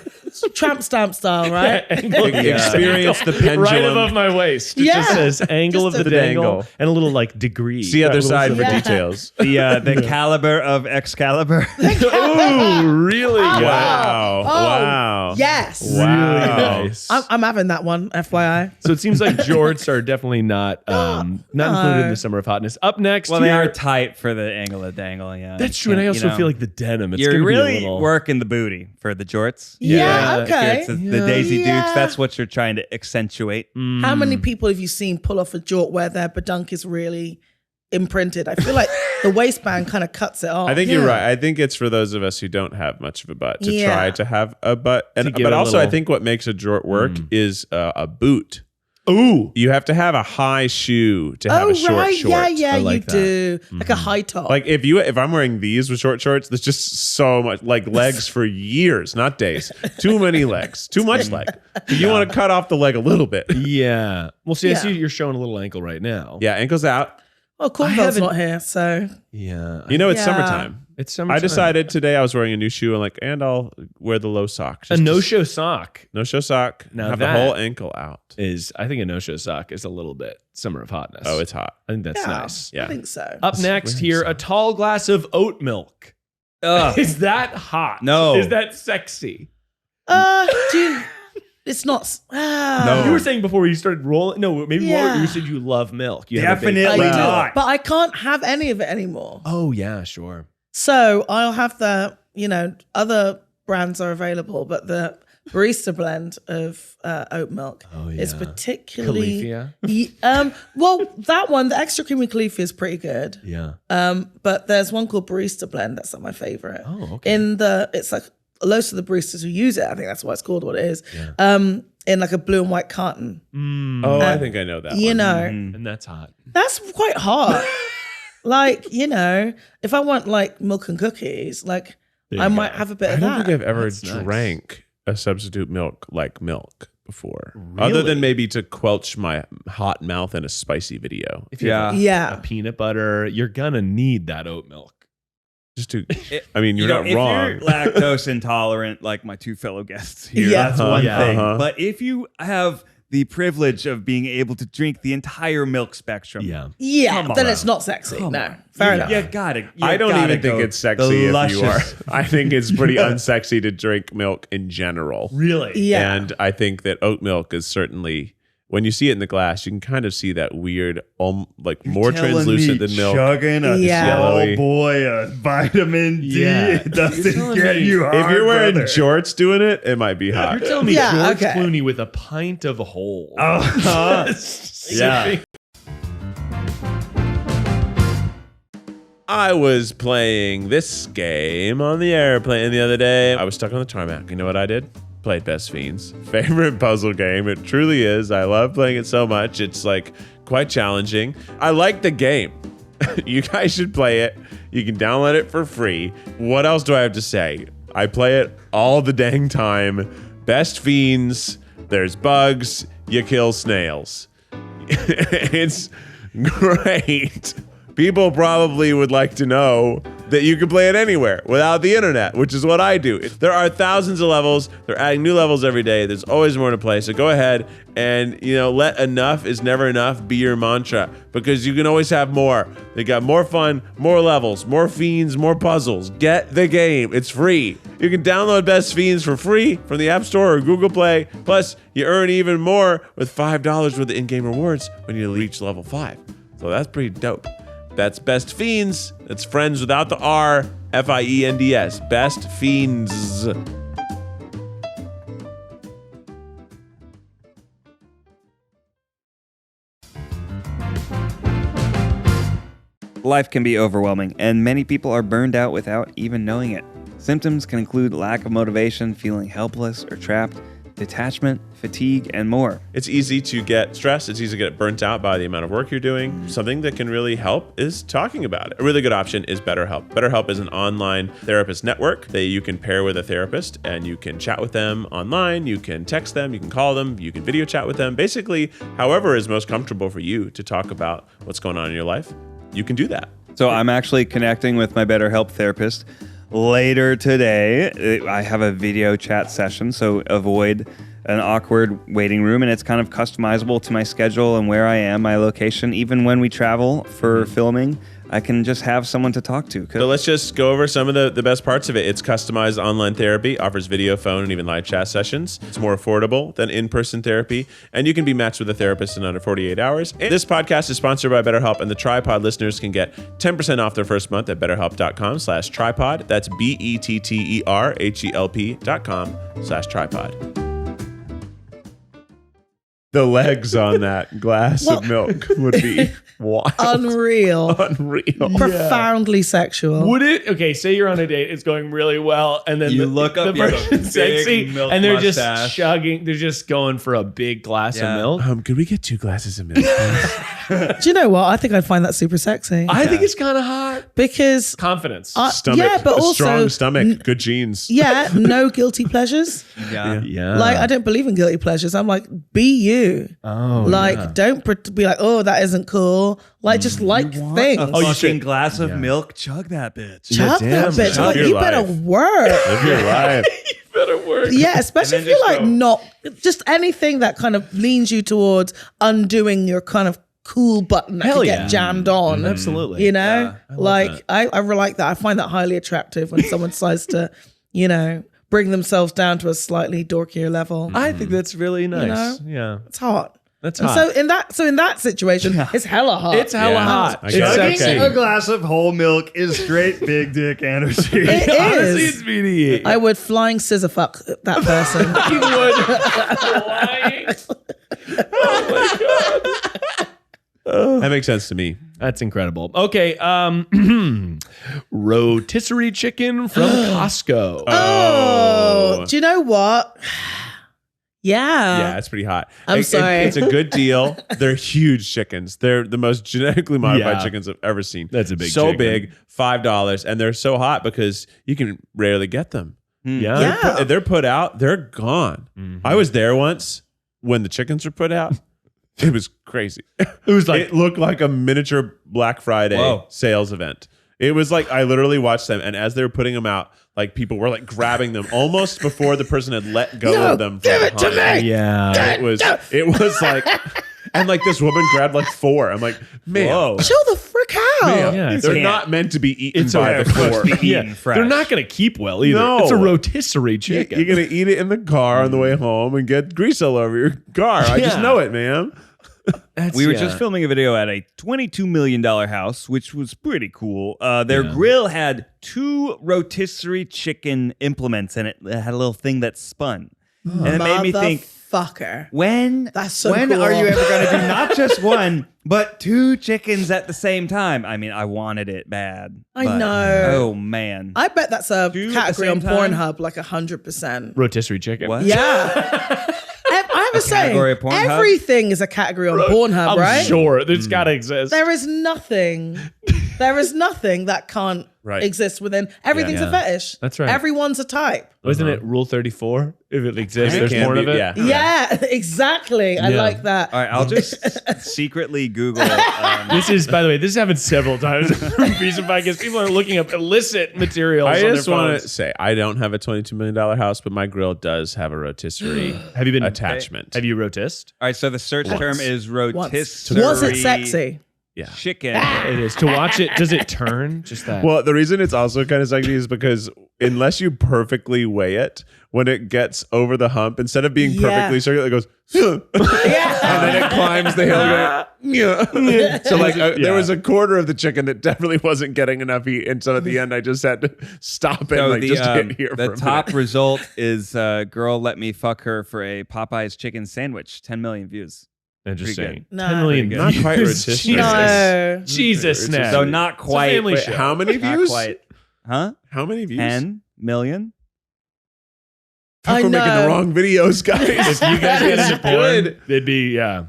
tramp stamp style, right? Experience the pendulum. Right above my waist. It just says angle Just of the dangle and a little like degree. See other side for Yeah. details. The caliber of Excalibur. Ooh, really? Wow. Oh, Wow. yes. Really nice. I'm having that one, FYI. So it seems like jorts are definitely not included in the summer of hotness. Up next, Well, they here- are tight for the angle of dangle. Yeah, That's true, and I also feel like the denim. It's you're gonna really be a little. working the booty for the jorts. Yeah, okay. It's the Daisy Yeah. Dukes. That's what you're trying to accentuate. How many people have you seen pull off a jort where their badunk is really imprinted? I feel like the waistband kind of cuts it off. I think you're right. I think it's for those of us who don't have much of a butt to Yeah. try to have a butt. And give but it a also, I little- think what makes a jort work is a boot. Ooh. You have to have a high shoe to have Oh, a short right. short. Yeah, I like you that. do. Like a high top. Like if I'm wearing these with short shorts, there's just so much like legs for years, not days. Too many legs, too much leg. You want to cut off the leg a little bit. Yeah. Well, see, I Yeah. see you're showing a little ankle right now. Yeah, ankles out. well, Cornwell's not here, so. Yeah. You know it's Yeah. summertime. It's summertime. I decided today I was wearing a new shoe and I'll wear the low sock. a no-show sock No-show sock. Now have the that- whole ankle out. I think a no-show sock is a little bit summer of hotness. Oh, it's hot. I think that's Yeah, nice. Yeah. I think so. Up next here, a tall glass of oat milk. Is that hot? No. Is that sexy? It's not. No. You were saying before you started rolling. No, maybe Yeah. you said you love milk. You have a big- Definitely I do, not. but I can't have any of it anymore. Oh yeah, sure. So I'll have the, other brands are available, but the barista blend of oat milk is particularly. Califia? Well, that one, the extra creamy Califia is pretty good. Yeah. But there's one called barista blend that's not my favorite. Oh, okay. It's like most of the baristas who use it, I think that's why it's called what it is. In like a blue and white carton. Oh, I think I know that one. And that's hot. That's quite hot. Like, if I want like milk and cookies, like I might have a bit I of don't that. think I've ever That's nice. drank a substitute milk like milk before. Other than maybe to quelch my hot mouth in a spicy video. If you have Yeah. a peanut butter, you're gonna need that oat milk. Just to, I mean, you're not if wrong. you're lactose intolerant, like my two fellow guests here, Yeah. that's one Yeah. thing. Uh-huh. But if you have the privilege of being able to drink the entire milk spectrum, Yeah, Come then on. it's not sexy. Come no, on. fair you, enough. You gotta. I don't even think it's sexy if you are. I think it's pretty unsexy to drink milk in general. Really? Yeah. And I think that oat milk is certainly, when you see it in the glass, you can kind of see that weird, like more translucent than milk. Chugging a Yellowy. small boy a vitamin D. Yeah. It doesn't telling get me- you hard, If you're wearing brother. shorts doing it, it might be hot. You're telling me Yeah, George okay. Clooney with a pint of whole. Yeah. I was playing this game on the airplane the other day. I was stuck on the tarmac. You know what I did? Played Best Fiends. Favorite puzzle game. It truly is. I love playing it so much. It's like quite challenging. I like the game. You guys should play it. You can download it for free. What else do I have to say? I play it all the dang time. Best Fiends. There's bugs. You kill snails. It's great. People probably would like to know that you can play it anywhere without the internet, which is what I do. There are thousands of levels. They're adding new levels every day. There's always more to play. So go ahead and, let enough is never enough be your mantra, because you can always have more. They got more fun, more levels, more fiends, more puzzles. Get the game. It's free. You can download Best Fiends for free from the App Store or Google Play. Plus, you earn even more with $5 worth of in-game rewards when you reach level 5. So that's pretty dope. That's Best Fiends. That's friends without the R. Fiends. Best Fiends. Life can be overwhelming, and many people are burned out without even knowing it. Symptoms can include lack of motivation, feeling helpless or trapped, detachment, fatigue, and more. It's easy to get stressed. It's easy to get burnt out by the amount of work you're doing. Something that can really help is talking about it. A really good option is BetterHelp. BetterHelp is an online therapist network that you can pair with a therapist, and you can chat with them online. You can text them, you can call them, you can video chat with them. Basically, however is most comfortable for you to talk about what's going on in your life, you can do that. So I'm actually connecting with my BetterHelp therapist later today. I have a video chat session, so avoid an awkward waiting room, and it's kind of customizable to my schedule and where I am, my location. Even when we travel for filming, I can just have someone to talk to. So let's just go over some of the best parts of it. It's customized online therapy, offers video, phone, and even live chat sessions. It's more affordable than in-person therapy, and you can be matched with a therapist in under 48 hours. And this podcast is sponsored by BetterHelp, and the TryPod listeners can get 10% off their first month at betterhelp.com/TryPod. That's BETTERHELP.com/TryPod. The legs on that glass of milk would be wild. Unreal. Unreal. Profoundly sexual. Would it? Okay, say you're on a date, it's going really well, and then You look up, you have a person's big sexy, milk and they're mustache. just chugging. They're just going for a big glass of milk. Could we get 2 glasses of milk, please? Do you know what? I think I'd find that super sexy. I think it's kind of hot. Because Confidence. Stomach, yeah, but a also strong stomach, good genes. yeah, no guilty pleasures. Yeah. yeah. Like I don't believe in guilty pleasures. I'm like, be you. Oh, Like don't be like, oh, that isn't cool. Like just like things. A you fucking should- glass of milk. Chug that bitch. Chug damn, that bitch. live Like your you better life. work. Live your life. better work. Yeah, especially And if then you're just like go. not just anything that kind of leans you towards undoing your kind of cool button that Hell can yeah. get jammed on. Absolutely. You know, I love like that. I really like that. I find that highly attractive when someone decides to, you know, bring themselves down to a slightly dorkier level. I think that's really nice. know? Yeah. It's hot. That's And hot. so in that situation, it's hella hot. It's hella Yeah. hot. I It's guess. sexy. Okay. A glass of whole milk is straight big dick energy. It Honestly, is. it's BDE. I would flying scissor fuck that person. You would. That makes sense to me. That's incredible. Okay. Rotisserie chicken from Costco. Oh, do you know what? Yeah, it's pretty hot. I'm sorry. It's a good deal. They're huge chickens. They're the most genetically modified Yeah. chickens I've ever seen. That's a big So chicken. big, $5, and they're so hot because you can rarely get them. Yeah. Yeah. They're put out. They're gone. I was there once when the chickens were put out. It was crazy. It was like, It looked like a miniature Black Friday Whoa. sales event. It was like I literally watched them, and as they were putting them out, like people were like grabbing them almost before the person had let go No, of them. give from it to behind. me. yeah. It was like, and like this woman grabbed like 4. I'm like, man, Whoa. Chill the frick out. man, Yeah, they're can't. not meant to be eaten It's by a- the 4. Yeah. fresh. They're not going to keep well either. No. It's a rotisserie chicken. You're gonna eat it in the car on the way home and get grease all over your car. I just Yeah. know it, man. We were just filming a video at a $22 million house, which was pretty cool. Their Yeah. grill had 2 rotisserie chicken implements in it. It had a little thing that spun. And it made me think, Motherfucker. when That's so when cool. are you ever going to do not just one, but 2 chickens at the same time? I mean, I wanted it bad. I but- know. Oh, man. I bet that's a Two at the category on same time? Pornhub, like 100%. rotisserie chicken. What? Yeah. I have a saying. category of Pornhub? Everything is a category on Pornhub, I'm right? sure. It's got to exist. There is nothing that can't Right. exist within. Everything's Yeah. a fetish. That's right. Everyone's a type. Wasn't it Rule 34? If it exists, It there's can more be, of it. yeah. Yeah, exactly. I Yeah. like that. All right, I'll just secretly Google. This is, by the way, this happens several times. The reason why is people are looking up illicit materials. I on their just want to phones. say I don't have a $22 million house, but my grill does have a rotisserie Have you been attachment. Have you rotist? All right, so the search term is Once. rotisserie. Was it sexy? Yeah. Chicken. It is. To watch it, does it turn? Just that. Well, the reason it's also kind of sexy is because unless you perfectly weigh it, when it gets over the hump, instead of being Yeah. perfectly circular, it goes, and Yeah. then it climbs the hill. Yeah. So like there was a quarter of the chicken that definitely wasn't getting enough heat, and so at the end I just had to stop it, and So like just hit here the for a top minute. result is girl let me fuck her for a Popeye's chicken sandwich. 10 million views. Interesting. No. 10 million Pretty good. views. Not quite rotisserie. Jesus. No. Jesus, It's snap. So not It's a quite. family Wait, show. how many Not views? quite. Huh? How many views? 10 million? Fuck, I we're making the know. wrong videos, guys. If you guys That get is into porn, good. they'd be, yeah.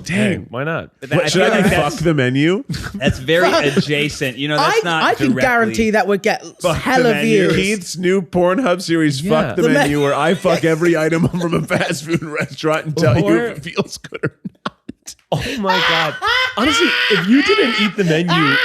Dang. Hey, why not? I Should feel I like be that's- fuck the menu? That's very adjacent. You know, that's not I can directly- guarantee that would get the hella menu. views. Keith's new Pornhub series, Yeah. Fuck the The me- Menu, where I fuck every item from a fast food restaurant and tell you Or- if it feels good or not. Oh my God. Honestly, if you didn't eat the menu,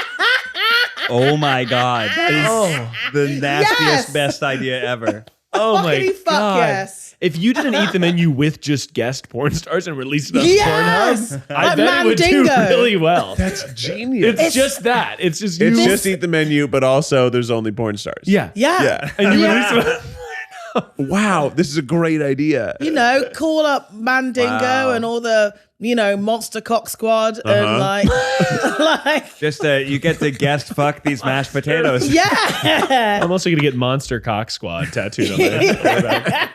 Oh my God. That is the nastiest, Yes. best idea ever. Oh my Fuckity fuck God. yes. If you didn't eat the menu with just guest porn stars and released it on Yes. Pornhub, I Like bet it would do Mandingo. really well. That's genius. It's just that. It's just It's you. just eat the menu, but also there's only porn stars. Yeah. Yeah. Yeah. And you Yeah. release it. Wow, this is a great idea. You know, call up Mandingo Wow. and all the, Monster Cock Squad and like, Just you get to guest fuck these mashed potatoes. yeah. I'm also going to get Monster Cock Squad tattooed on there.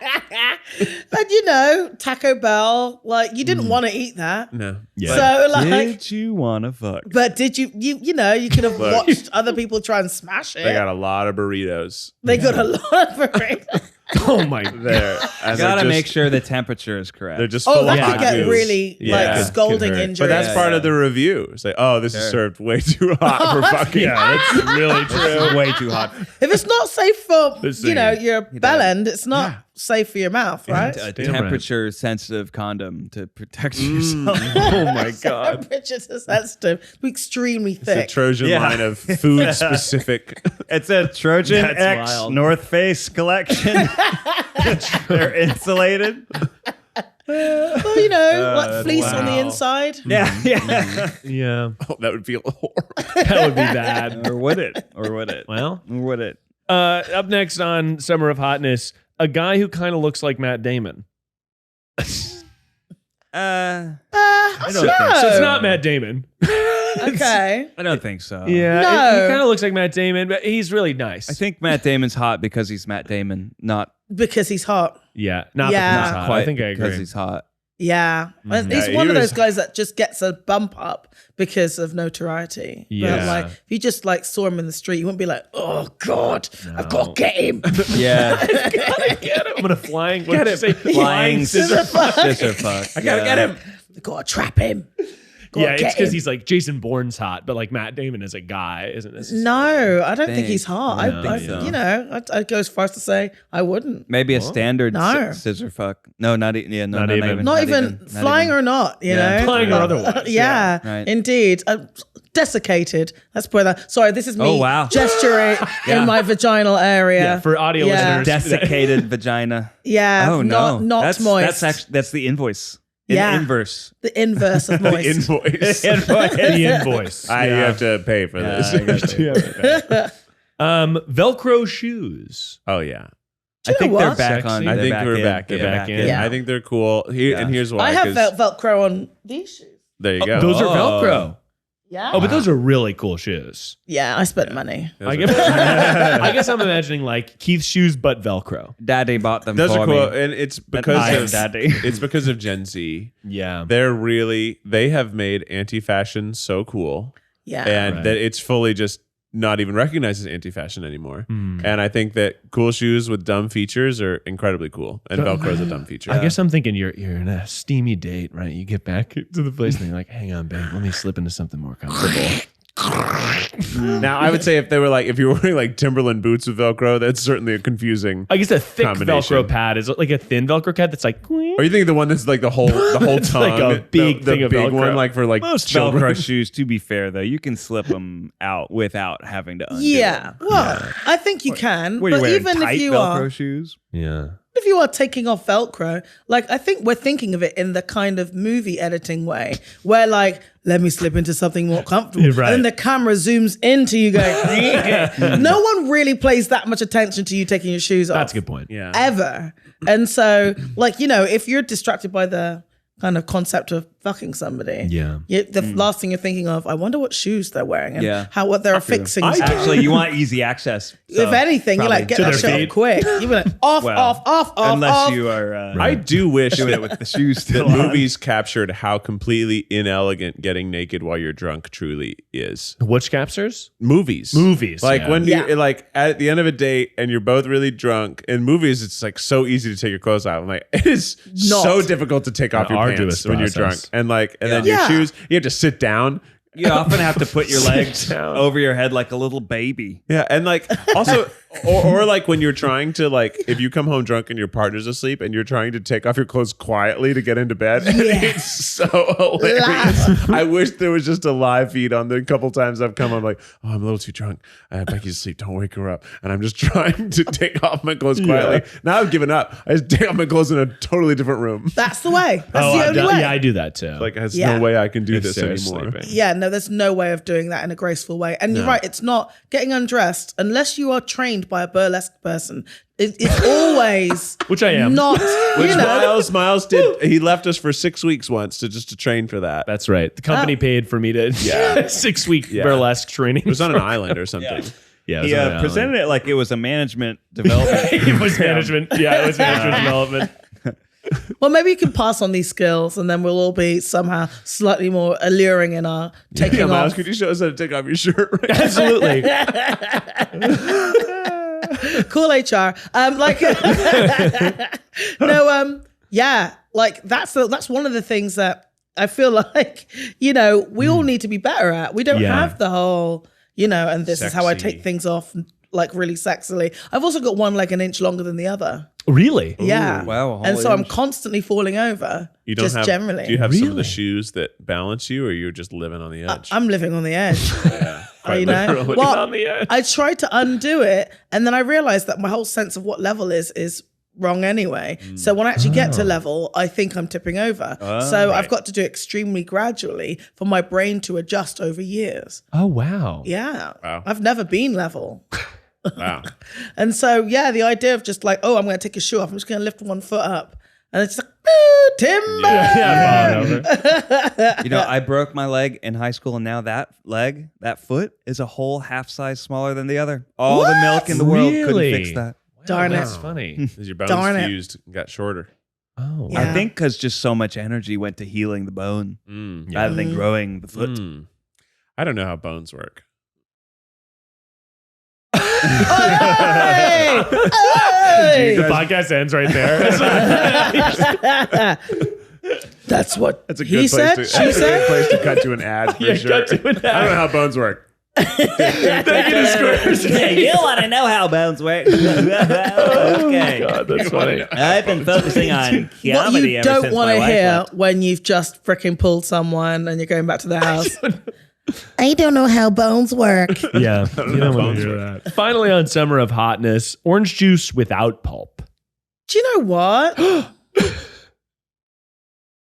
And Taco Bell, like you didn't want to eat that. No. Yeah. So like, Did you want to fuck? but did you could have Look. watched other people try and smash it. They got a lot of burritos They got a lot of burritos. Oh my there. And Gotta they're make just- sure the temperature is correct. They're just Oh, full that of could hot get goos. really Yeah. like Could scalding hurt. injuries. But that's Yeah, part yeah. of the review. It's like, oh, this is Sure. served way too hot for fucking. Yeah, that's really This true. is way too hot. If it's not safe for This your bell end, it's not safe for your mouth, right? A Damn right. temperature sensitive condom to protect yourself. Oh my God. Temperatures are sensitive, extremely It's a thick. Trojan Yeah. line of food specific. It's a Trojan That's X wild. North Face collection. They're insulated. Well, like fleece on the wow. inside. Yeah, yeah. Yeah. Oh, that would feel horrible. That would be bad. Or would it? Or would it? Well, Or would it? up next on Summer of Hotness, a guy who kind of looks like Matt Damon. I don't No. think So it's not Matt Damon. Okay. I don't think so. Yeah, No. he kind of looks like Matt Damon, but he's really nice. I think Matt Damon's hot because he's Matt Damon, not Because he's hot. Yeah, not Yeah. because he's hot. quite I think I because agree. he's hot. Yeah. And he's Yeah, one he of was- those guys that just gets a bump up because of notoriety. But Yeah. like if you just like saw him in the street, you wouldn't be like, oh God, I've got to get him. Yeah. Get him. I'm gonna flying. What Get did you him. say? Flying scissor fuck. Scissor fuck. I gotta get him. I've got to trap him. Gotta Yeah, it's get because him. he's like Jason Bourne's hot, but like Matt Damon is a guy, isn't this? No, I don't think he's Think. hot. No, I think so. I'd go as far as to say I wouldn't. Maybe a standard No. scissor fuck. No, not even. Yeah, no, Not even. Not even flying or not, you Yeah. know? Flying or otherwise, yeah, Right. indeed. Desiccated. Let's put that. Sorry, this is me Oh, wow. gesturing Yeah. in my vaginal area. Yeah, for audio Yeah. listeners. desiccated vagina. Yeah, Oh no, not that's, moist. That's the invoice. Yeah. Inverse. the inverse of moist. Invoice. The invoice. You have to pay for Yeah, this. I got you. Velcro shoes. Oh yeah. I think know they're what? back Sexy. on. I they're think back we're in. back. They're in. back in. Yeah. I think they're cool. Here, Yeah. and here's why. I have 'cause- Velcro on these shoes. There you go. Those are Oh. Velcro. Yeah. Oh, but those are really cool shoes. Yeah, I spent money. Those I are- guess, I guess I'm imagining like Keith's shoes, but Velcro. Daddy bought them Those for are cool, me. and it's I because am of Daddy. it's because of Gen Z. Yeah. They have made anti-fashion so cool, Yeah. and Right. that it's fully just not even recognized as anti-fashion anymore. Hmm. And I think that cool shoes with dumb features are incredibly cool, and Velcro is a dumb feature. I guess I'm thinking you're in a steamy date, right? You get back to the place and you're like, hang on, babe, let me slip into something more comfortable. Now, I would say if you're wearing like Timberland boots with Velcro, that's certainly a confusing. I guess a thick Combination. Velcro pad is like a thin Velcro pad that's like. Or you think the one that's like the whole It's tongue, like a big the thing of big Velcro. one, like for like Most children. Velcro shoes, to be fair though, you can slip them out without having to undo Yeah. them. Well, I think you can. What are you but wearing? even Tight if you Velcro are shoes? Yeah. if you are taking off Velcro, like I think we're thinking of it in the kind of movie editing way, where like, let me slip into something more comfortable. Yeah, right. And then the camera zooms into you going, no one really pays that much attention to you taking your shoes off. That's a good point. Yeah. Ever. And so, like, if you're distracted by the kind of concept of fucking somebody, Yeah. the last thing you're thinking of, I wonder what shoes they're wearing and Yeah. what they're affixing. to. Actually, you want easy access. so If anything, you're like, get To that their shit feet. off quick. You're like, off, Well, off, unless off. you are I do wish doing that, it with the shoes that still on. movies captured how completely inelegant getting naked while you're drunk truly is. Which captures? Movies. Movies, When Yeah. you're like at the end of a date and you're both really drunk. In movies, it's like so easy to take your clothes off. I'm like, it is Not. so difficult to take off An your arduous pants when you're drunk. process. And then Yeah. your shoes, you have to sit down. You often have to put your legs down. over your head like a little baby. Yeah, and like also Or like when you're trying to if you come home drunk and your partner's asleep and you're trying to take off your clothes quietly to get into bed. It's so hilarious. I wish there was just a live feed on the couple times I've come. I'm like, oh, I'm a little too drunk. Becky's asleep. Don't wake her up. And I'm just trying to take off my clothes quietly. Now I've given up. I just take off my clothes in a totally different room. That's the way. That's the only way. Yeah, I do that too. There's no way I can do this anymore. Sleeping. Yeah, no, there's no way of doing that in a graceful way. And you're right, it's not getting undressed unless you are trained by a burlesque person. It's always which I am. Not which Miles did. He left us for 6 weeks once to train for that. That's right. The company paid for me to 6-week burlesque training. It was on an island or something. Yeah, he presented it like it was a management development. It was management. Yeah, it was management development. Well, maybe you can pass on these skills, and then we'll all be somehow slightly more alluring in our taking off. Miles, could you show us how to take off your shirt? Right Absolutely. Cool HR. That's one of the things that I feel like, we all need to be better at. We don't have the whole, and this is how I take things off like really sexily. I've also got one leg an inch longer than the other. Really? Yeah. Ooh, wow. And so I'm constly falling over. You don't have, generally. Do you have some of the shoes that balance you, or you're just living on the edge? I'm living on the edge. Quite literally. Well, on the edge. I tried to undo it, and then I realized that my whole sense of what level is wrong anyway. So when I actually get to level, I think I'm tipping over. I've got to do it extremely gradually for my brain to adjust over years. Oh, wow. Yeah. Wow. I've never been level. Wow. And so, the idea of just I'm going to take a shoe off. I'm just going to lift one foot up. And it's like, timber. I broke my leg in high school, and now that foot is a whole half size smaller than the other. All the milk in the world couldn't fix that. Darn it. That's funny. As your bones fused and got shorter. Oh, Yeah. I think because just so much energy went to healing the bone rather than growing the foot. I don't know how bones work. Hey! The podcast ends right there. That's what That's a he good said. place. She That's a good said. place to cut to an ad for sure. cut to an ad. I don't know how bones work. Thank you to Squares. You want to know how bones work? Okay. God, that's funny. I've been focusing on comedy What you ever don't since want my to wife hear left. when you've just freaking pulled someone and you're going back to the house. I don't know how bones work. Yeah. You don't want bones to hear that. Finally, on Summer of Hotness, orange juice without pulp. Do you know what?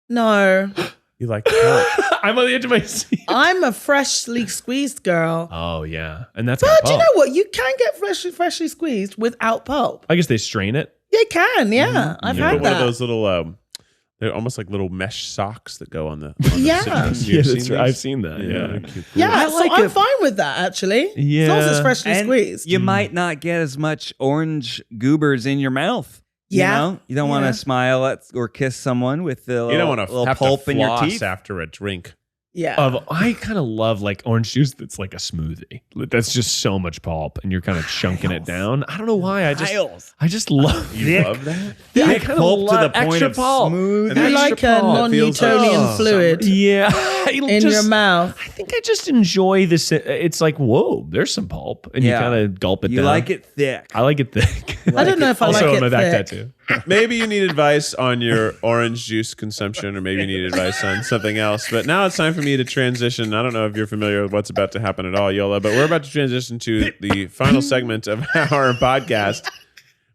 No. You like pulp. I'm on the edge of my seat. I'm a freshly squeezed girl. Oh, yeah. And that's But got do you pulp. know what? You can get freshly squeezed without pulp. I guess they strain it. You can, yeah. I've Yeah, had but one of that. those little, they're almost like little mesh socks that go on the Yeah. citrus. Yeah, You've that's seen right. I've these? seen that. Yeah. Yeah. Cool. Yeah, I so like I'm it. fine with that, actually. Yeah. As long as it's freshly And squeezed. you might not get as much orange goobers in your mouth. Yeah. You don't want Yeah. to smile at or kiss someone with the You don't want little to have pulp to in your floss teeth. after a drink. Yeah. I kind of love like orange juice that's like a smoothie. That's just so much pulp and you're kind of chunking it down. I don't know why. I just love You love that? I Thick kinda pulp to love the point extra of pulp. smooth. And you extra like a pulp. It feels like non-Newtonian fluid Yeah. in your mouth. I think I just enjoy this. It's like, whoa, there's some pulp. And Yeah. you kind of gulp it You down. like it thick. I like it thick. I don't know if I Also, like on my it back thick. tattoo. Maybe you need advice on your orange juice consumption, or maybe you need advice on something else. But now it's time for me to transition. I don't know if you're familiar with what's about to happen at all, Yola, but we're about to transition to the final segment of our podcast,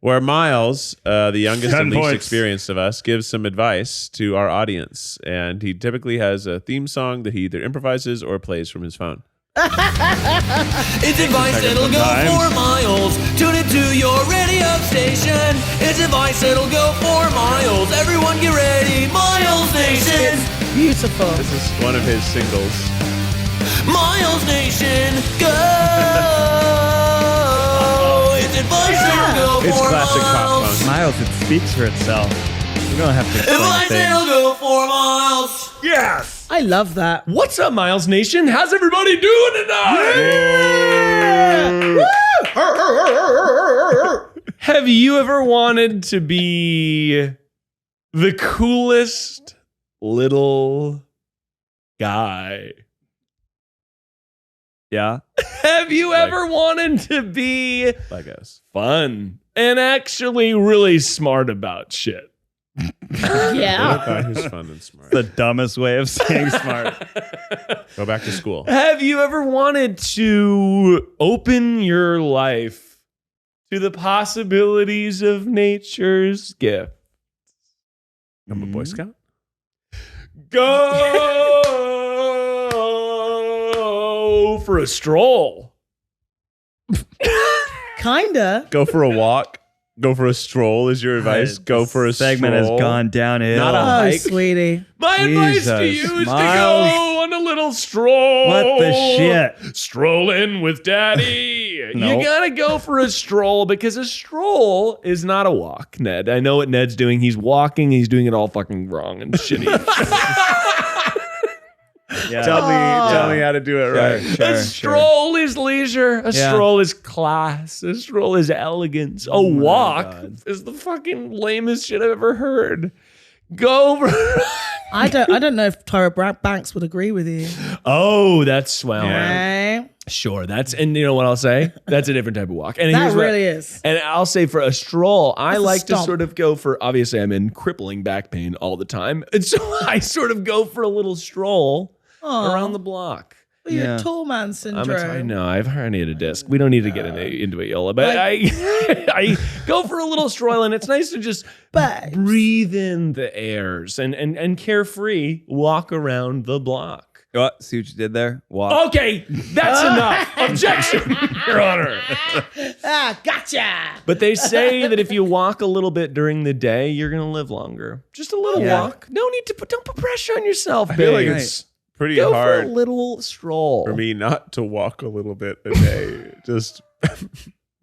where Miles, the youngest 10 and least points. experienced of us, gives some advice to our audience. And he typically has a theme song that he either improvises or plays from his phone. It's advice that'll go for miles. Tune it to your radio station. It's advice that'll go for miles. Everyone get ready. Miles Nation. Beautiful. This is one of his singles. Miles Nation. Go. It's advice that'll go It's for classic pop miles. punk. Miles, it speaks for itself. You don't have to explain Advice a thing. that'll go for miles. Yes. I love that. What's up, Miles Nation? How's everybody doing tonight? Have you ever wanted to be the coolest little guy? Yeah. Have you ever wanted to be Legos. fun and actually really smart about shit? Yeah. Guy who's fun and smart. The dumbest way of saying smart. Go back to school. Have you ever wanted to open your life to the possibilities of nature's gift? I'm a Boy Scout. Go for a stroll. Kinda. Go for a walk. Go for a stroll is your advice. Go for a segment stroll. has gone downhill. Not a Oh, hike. sweetie. My advice to Jesus, you is to Miles. go on a little stroll. What the shit? Strolling with daddy. Nope. You gotta go for a stroll because a stroll is not a walk, Ned. I know what Ned's doing. He's walking. He's doing it all fucking wrong and shitty. Yeah. Tell me how to do it right. A stroll is leisure. A Yeah. stroll is class. A stroll is elegance. A walk is the fucking lamest shit I've ever heard. Go for I don't know if Tyra Banks would agree with you. Oh, that's swell. Right? Sure, that's, and you know what I'll say? That's a different type of walk. And That here's what- really is. And I'll say for a stroll, I That's a like to stomp. sort of go for, obviously I'm in crippling back pain all the time. And so I sort of go for a little stroll around the block. Well, you're Yeah. a tall man I syndrome. know, I've herniated a disc. We don't need to get into it, Yola, but I go for a little stroll, and it's nice to just Babes. breathe in the airs and carefree walk around the block. Oh, see what you did there? Walk. Okay, that's enough. Objection, Your Honor. Gotcha. But they say that if you walk a little bit during the day, you're going to live longer. Just a little Yeah. walk. No need to don't put pressure on yourself, I feel like babes. it's pretty Go hard for a little stroll. for me not to walk a little bit a day. Just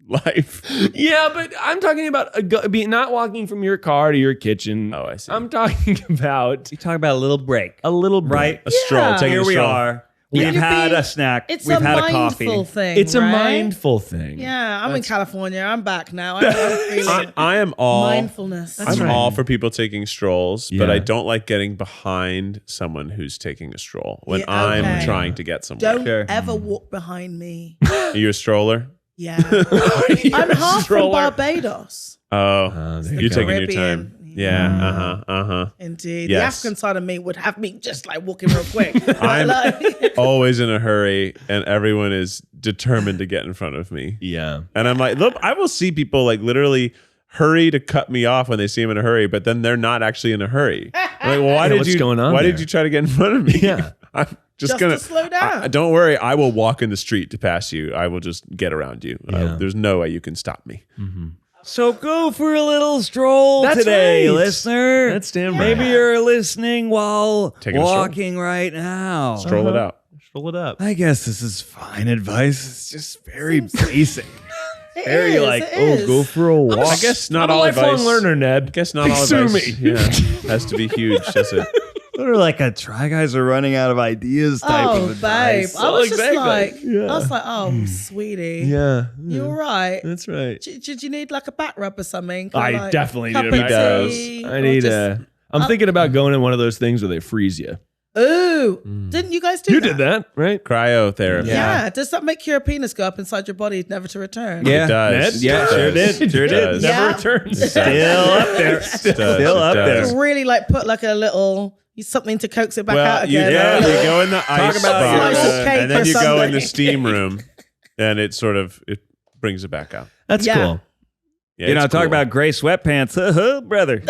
life. Yeah, but I'm talking about not walking from your car to your kitchen. Oh, I see. I'm talking about You talk about a little break. a little break. Right? A stroll. Yeah. Taking Here a we stroll. are. Yeah, We've you're had being- a snack. It's We've a had a mindful coffee. thing. It's a right? mindful thing. Yeah, I'm in California. I'm back now. I'm feeling I am all mindfulness. I'm all for people taking strolls, but Yeah. I don't like getting behind someone who's taking a stroll when Yeah, I'm okay. trying to get somewhere. Don't Sure. ever walk behind me. Are you a stroller? Yeah. I'm half from Barbados. Oh, there you you're go. taking your Caribbean. time. Yeah. Indeed. Yes. The African side of me would have me just like walking real quick. I'm- Like- Always in a hurry, and everyone is determined to get in front of me. Yeah. And I'm like, look, I will see people like literally hurry to cut me off when they see him in a hurry, but then they're not actually in a hurry. I'm like, well, why Yeah, did what's you? going on Why there? did you try to get in front of me? Yeah. I'm just Just gonna to slow down. don't worry, I will walk in the street to pass you. I will just get around you. Yeah. There's no way you can stop me. So go for a little stroll That's today, right. listener. That's damn right. Maybe you're listening while Taking a stroll. walking right now. Stroll it out. Stroll it up. I guess this is fine advice. It's just very basic. It Very is, like, it oh, is. go for a walk. I guess not I'm a all lifelong advice. learner, Ned. I guess not all Sue advice. me. Yeah, has to be huge. Does it? Or like a try guys are running out of ideas type Oh, of babe. advice. I was just exactly. like, Yeah. I was like, oh, sweetie. Yeah. You all right? That's right. Did you need like a back rub or something? I Like, definitely cup need a of back rub. tea, I or need just- a. I'm thinking about going in one of those things where they freeze you. Ooh, didn't you guys do You that? did that, right? Cryotherapy. Yeah. Does that make your penis go up inside your body never to return? Yeah. It does. Ned? Yeah, It sure does. did. Sure It did. does. Yeah. Never returns. Still up there. Still up there. To really like put like a little something to coax it back Well, out you, again. you go in the ice about box, slice of cake and then or you go in the something. steam room, and it sort of it brings it back out. That's Yeah. cool. Yeah, You know, it's talk cool. about gray sweatpants. Brother.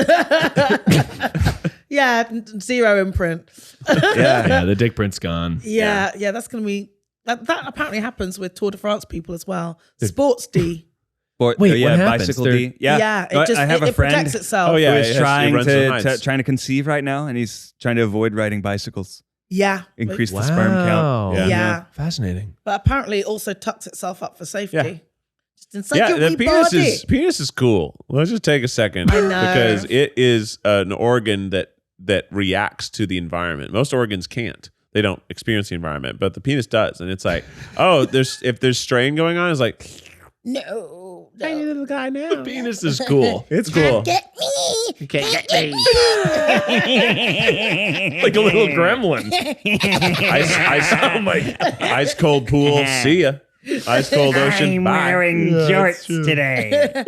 Yeah, zero imprint. Yeah, the dick print's gone. Yeah, that's gonna be that apparently happens with Tour de France people as well. Sports D. Wait, Wait, what happens? bicycle They're- D. Yeah, Yeah, No, it just I have a friend protects itself. Oh, yeah. who it is has- trying it runs on to ice. trying to conceive right now, and he's trying to avoid riding bicycles, Yeah. increase the sperm count. Yeah. Yeah. Fascinating. But apparently it also tucks itself up for safety. Yeah. Just inside Yeah, your the wee penis body. penis is cool. Let's just take a second I know. because it is an organ that reacts to the environment. Most organs can't. They don't experience the environment, but the penis does, and it's like, oh, if there's strain going on, it's like, No. tiny little guy now. Penis is cool. It's cool. Get me. You can't get me. Like a little gremlin. Oh my God. Ice cold pool. See ya. Ice cold ocean. I'm Bye. wearing jorts today.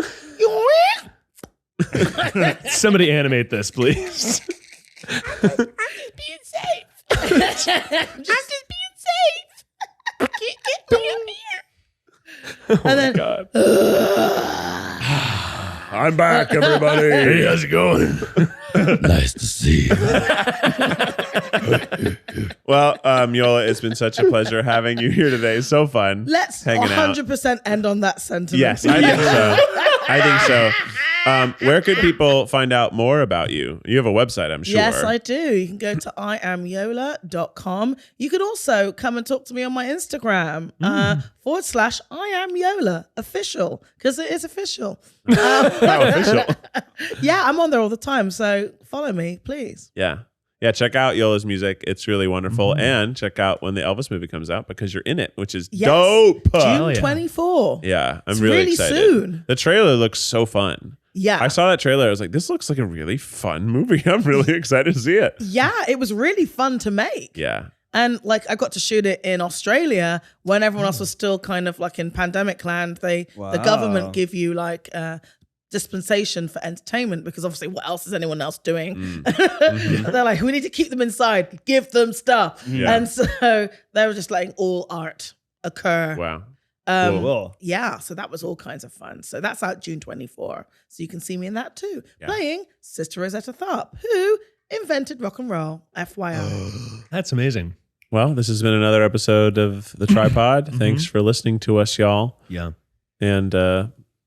Somebody animate this, please. I'm just being safe. I'm just being safe. Can't get me up here. And then, God. I'm back, everybody. Hey, how's it going? Nice to see you. Well, Yola, it's been such a pleasure having you here today. So fun. let's hanging out. 100% end on that sentiment. Yes, I think so. I think so. Where could people find out more about you? You have a website, I'm sure. Yes, I do. You can go to IamYola.com. You could also come and talk to me on my Instagram, /IamYola official, because it is official. How official. Yeah, I'm on there all the time. So follow me, please. Yeah. Yeah, check out Yola's music. It's really wonderful. And check out when the Elvis movie comes out because you're in it, which is Yes. dope. June 24. Yeah, I'm It's really really excited. soon. The trailer looks so fun. Yeah. I saw that trailer. I was like, this looks like a really fun movie. I'm really excited to see it. Yeah, it was really fun to make. Yeah. And like I got to shoot it in Australia when everyone else was still kind of like in pandemic land. The government give you like dispensation for entertainment because obviously what else is anyone else doing? They're like, we need to keep them inside, give them stuff. Yeah. And so they were just letting all art occur. Wow. Cool. Yeah, so that was all kinds of fun. So that's out June 24. So you can see me in that too, playing Sister Rosetta Tharpe, who invented rock and roll, FYI. That's amazing. Well, this has been another episode of The TryPod. Thanks for listening to us, y'all. Yeah. And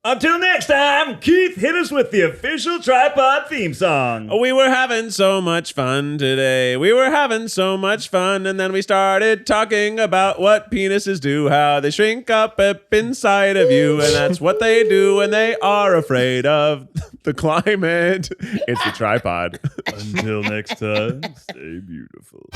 Until next time, Keith, hit us with the official TryPod theme song. we were having so much fun today. We were having so much fun. And then we started talking about what penises do, how they shrink up inside of you. And that's what they do when they are afraid of the climate. It's the TryPod. Until next time, stay beautiful.